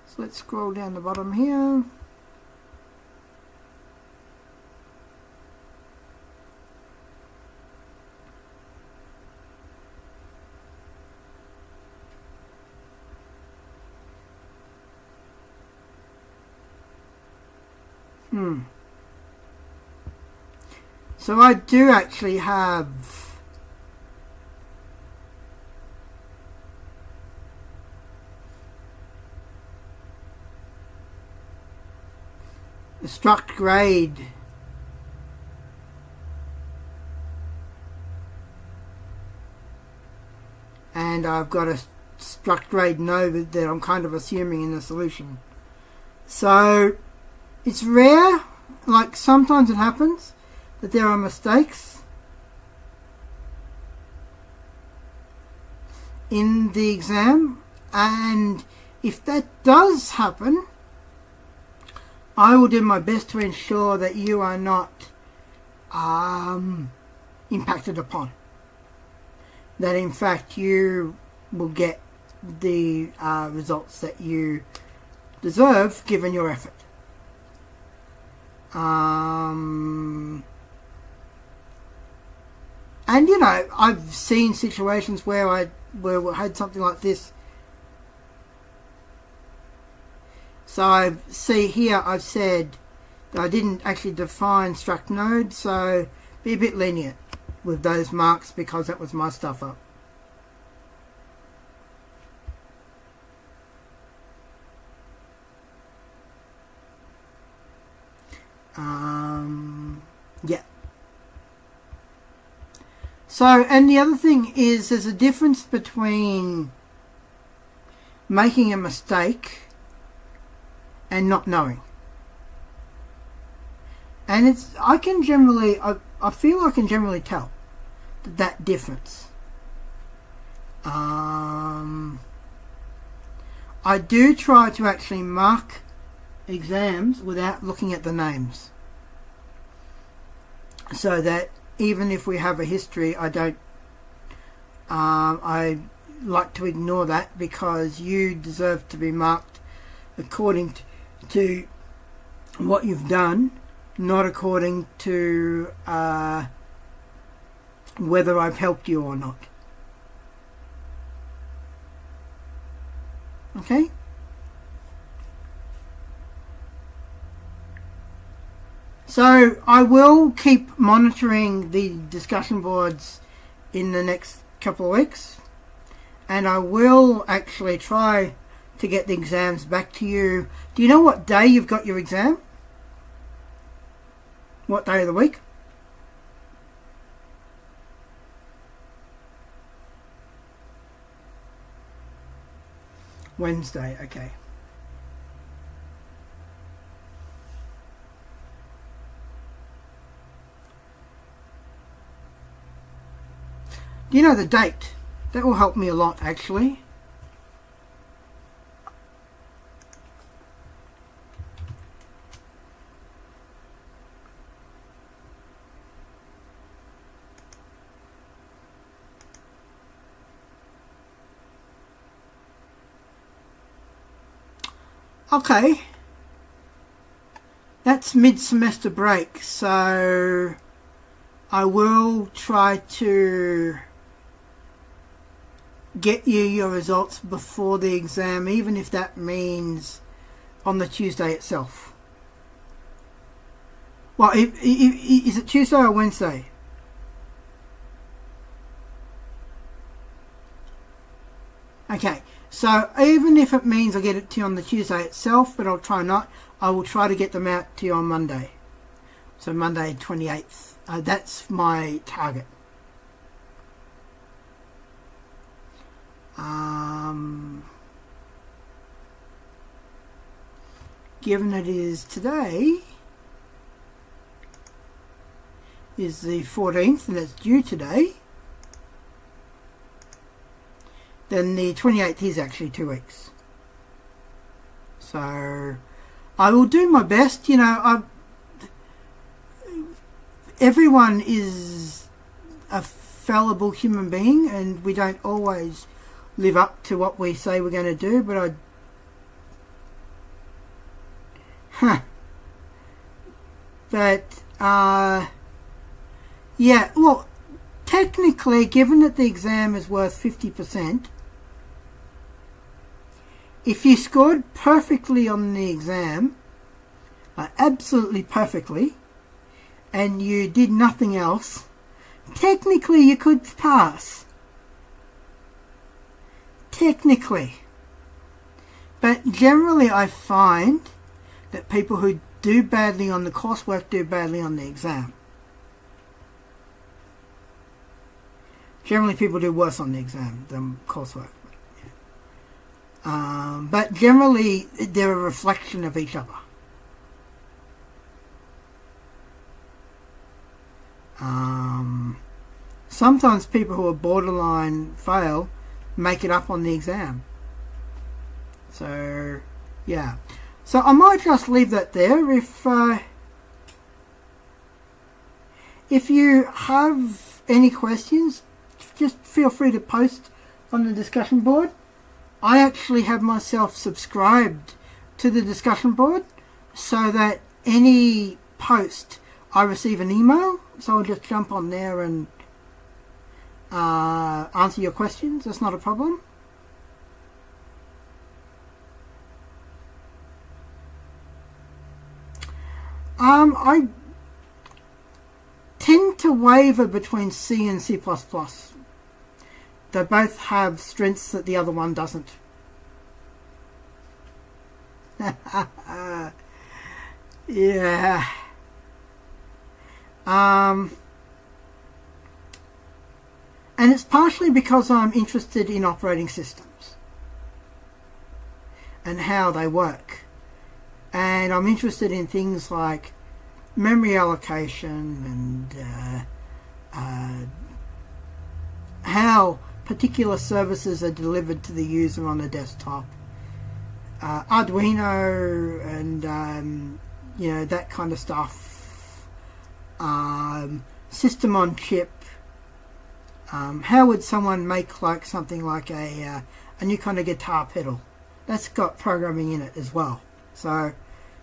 So let's scroll down the bottom here. So I do actually have a struct grade and I've got a struct grade node that I'm kind of assuming in the solution. So it's rare, like sometimes it happens that there are mistakes in the exam, and if that does happen, I will do my best to ensure that you are not impacted upon. That in fact you will get the results that you deserve given your effort. And you know, I've seen situations where I had something like this. So I've said that I didn't actually define struct node, so be a bit lenient with those marks because that was my stuff up. Yeah. So, and the other thing is there's a difference between making a mistake and not knowing. And I feel I can generally tell that difference. I do try to actually mark exams without looking at the names, so that even if we have a history, I like to ignore that, because you deserve to be marked according to what you've done, not according to whether I've helped you or not. Okay? So I will keep monitoring the discussion boards in the next couple of weeks, and I will actually try to get the exams back to you. Do you know what day you've got your exam? What day of the week? Wednesday, okay. Do you know the date? That will help me a lot, actually. Okay. That's mid-semester break, so I will try to get you your results before the exam, even if that means on the Tuesday itself. Well, is it Tuesday or Wednesday? Okay, so even if it means I get it to you on the Tuesday itself, but I'll try not, I will try to get them out to you on Monday. So Monday 28th. That's my target. Given it is today is the 14th and it's due today, then the 28th is actually 2 weeks. So I will do my best. You know, everyone is a fallible human being, and we don't always live up to what we say we're going to do, but yeah, well, technically, given that the exam is worth 50%, if you scored perfectly on the exam, absolutely perfectly, and you did nothing else, technically you could pass. Technically. But generally I find that people who do badly on the coursework do badly on the exam. Generally people do worse on the exam than coursework. But generally they're a reflection of each other. Sometimes people who are borderline fail make it up on the exam. So yeah, so I might just leave that there. If you have any questions, just feel free to post on the discussion board, I actually have myself subscribed to the discussion board so that any post I receive an email, so I'll just jump on there and answer your questions. That's not a problem. I tend to waver between C and C++. They both have strengths that the other one doesn't. Yeah. And it's partially because I'm interested in operating systems and how they work. And I'm interested in things like memory allocation and how particular services are delivered to the user on a desktop. Arduino and that kind of stuff. System on chip. How would someone make like something like a new kind of guitar pedal? That's got programming in it as well. So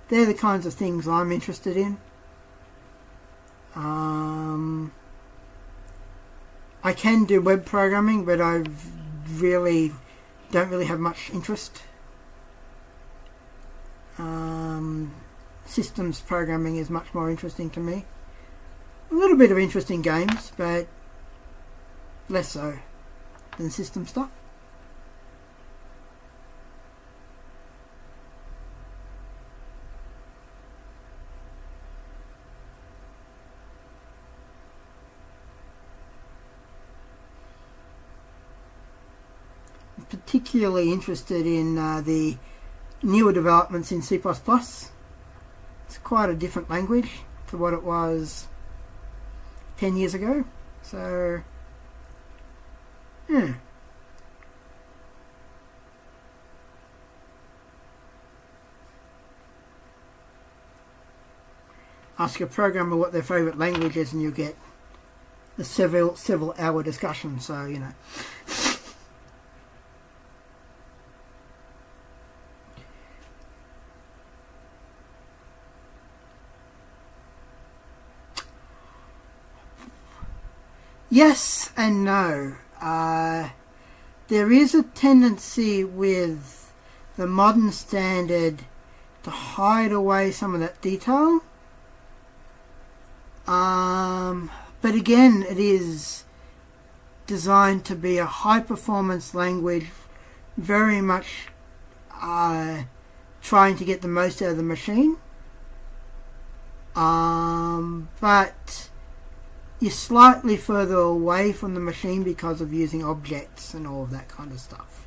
they're the kinds of things I'm interested in. I can do web programming, but I don't really have much interest. Systems programming is much more interesting to me. A little bit of interest in games, but less so than system stuff. I'm particularly interested in the newer developments in C++. It's quite a different language to what it was 10 years ago. So, yeah. Ask a programmer what their favourite language is and you'll get a several hour discussion, so, you know. Yes and no. There is a tendency with the modern standard to hide away some of that detail. But again, it is designed to be a high performance language, very much trying to get the most out of the machine. But you're slightly further away from the machine because of using objects and all of that kind of stuff.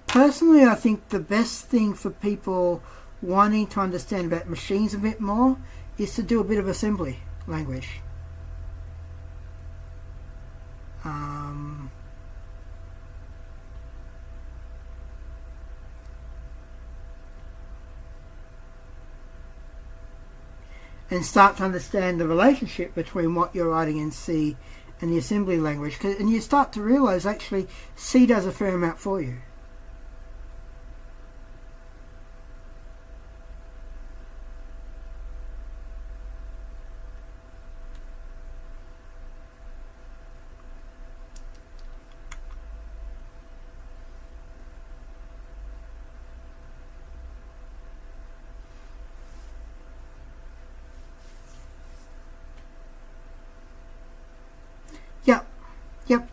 Personally, I think the best thing for people wanting to understand about machines a bit more is to do a bit of assembly language. And start to understand the relationship between what you're writing in C and the assembly language. And you start to realise actually C does a fair amount for you. Yep.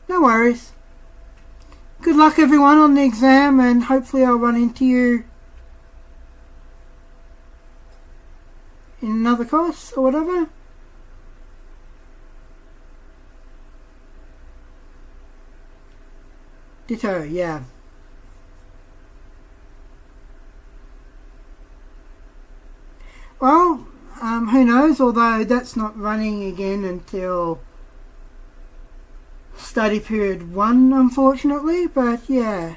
No worries. Good luck everyone on the exam, and hopefully I'll run into you in another course or whatever. Ditto, yeah. Well, who knows, although that's not running again until study period 1, unfortunately, but yeah.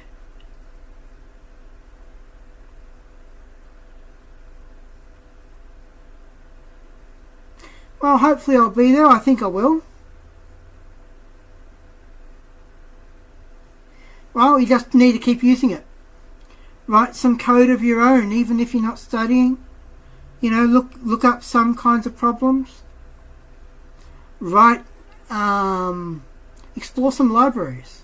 Well, hopefully I'll be there. I think I will. Well, you just need to keep using it. Write some code of your own, even if you're not studying. You know, look up some kinds of problems. Write, explore some libraries.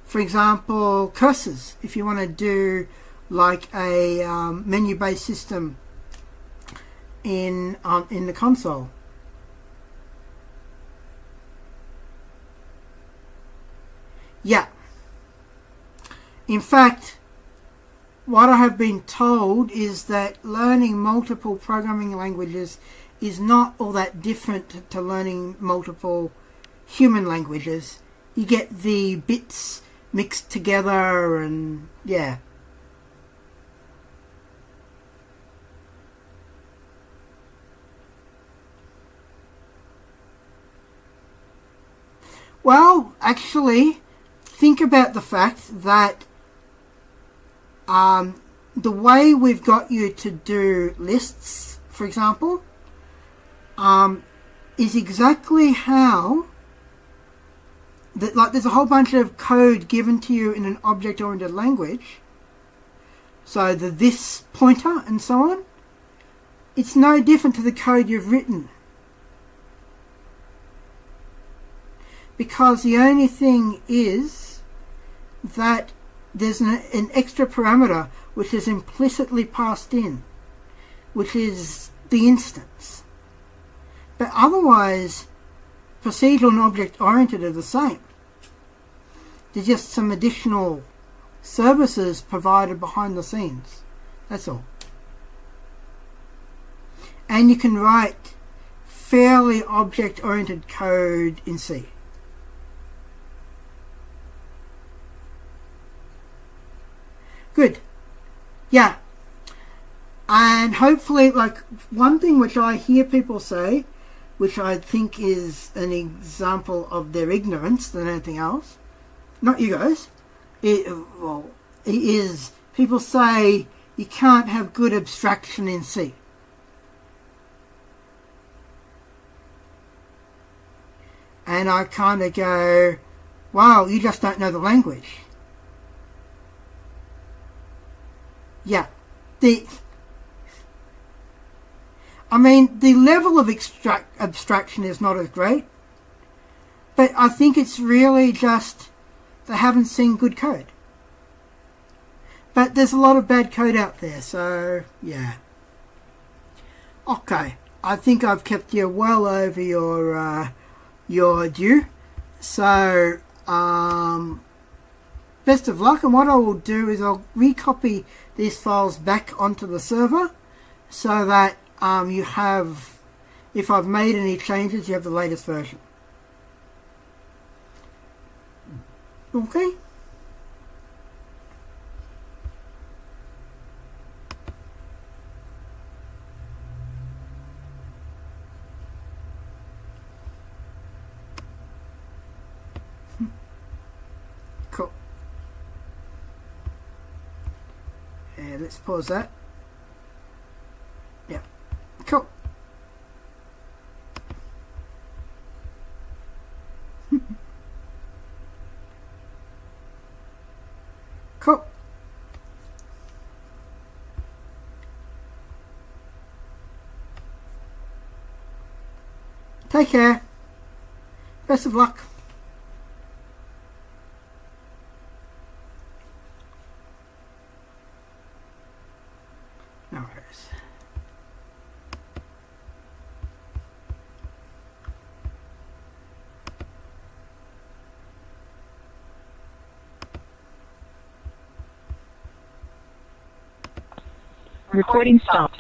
For example, curses. If you want to do like a menu-based system in the console. Yeah. In fact, what I have been told is that learning multiple programming languages is not all that different to learning multiple human languages. You get the bits mixed together and yeah. Well, actually, think about the fact that the way we've got you to do lists, for example, is exactly how that, like, there's a whole bunch of code given to you in an object-oriented language. So the this pointer and so on, it's no different to the code you've written. Because the only thing is that there's an extra parameter which is implicitly passed in, which is the instance. But otherwise, procedural and object-oriented are the same. There's just some additional services provided behind the scenes. That's all. And you can write fairly object-oriented code in C. Good. Yeah. And hopefully, like, one thing which I hear people say, which I think is an example of their ignorance than anything else, not you guys, it is people say you can't have good abstraction in C. And I kind of go, wow, you just don't know the language. Yeah, the level of abstraction is not as great, but I think it's really just they haven't seen good code. But there's a lot of bad code out there, so yeah. Okay, I think I've kept you well over your due, so best of luck. And what I will do is I'll recopy these files back onto the server so that you have, if I've made any changes, you have the latest version. Okay? Cool. And let's pause that. Yeah. Cool. Cool. Take care. Best of luck. No worries. Recording stopped.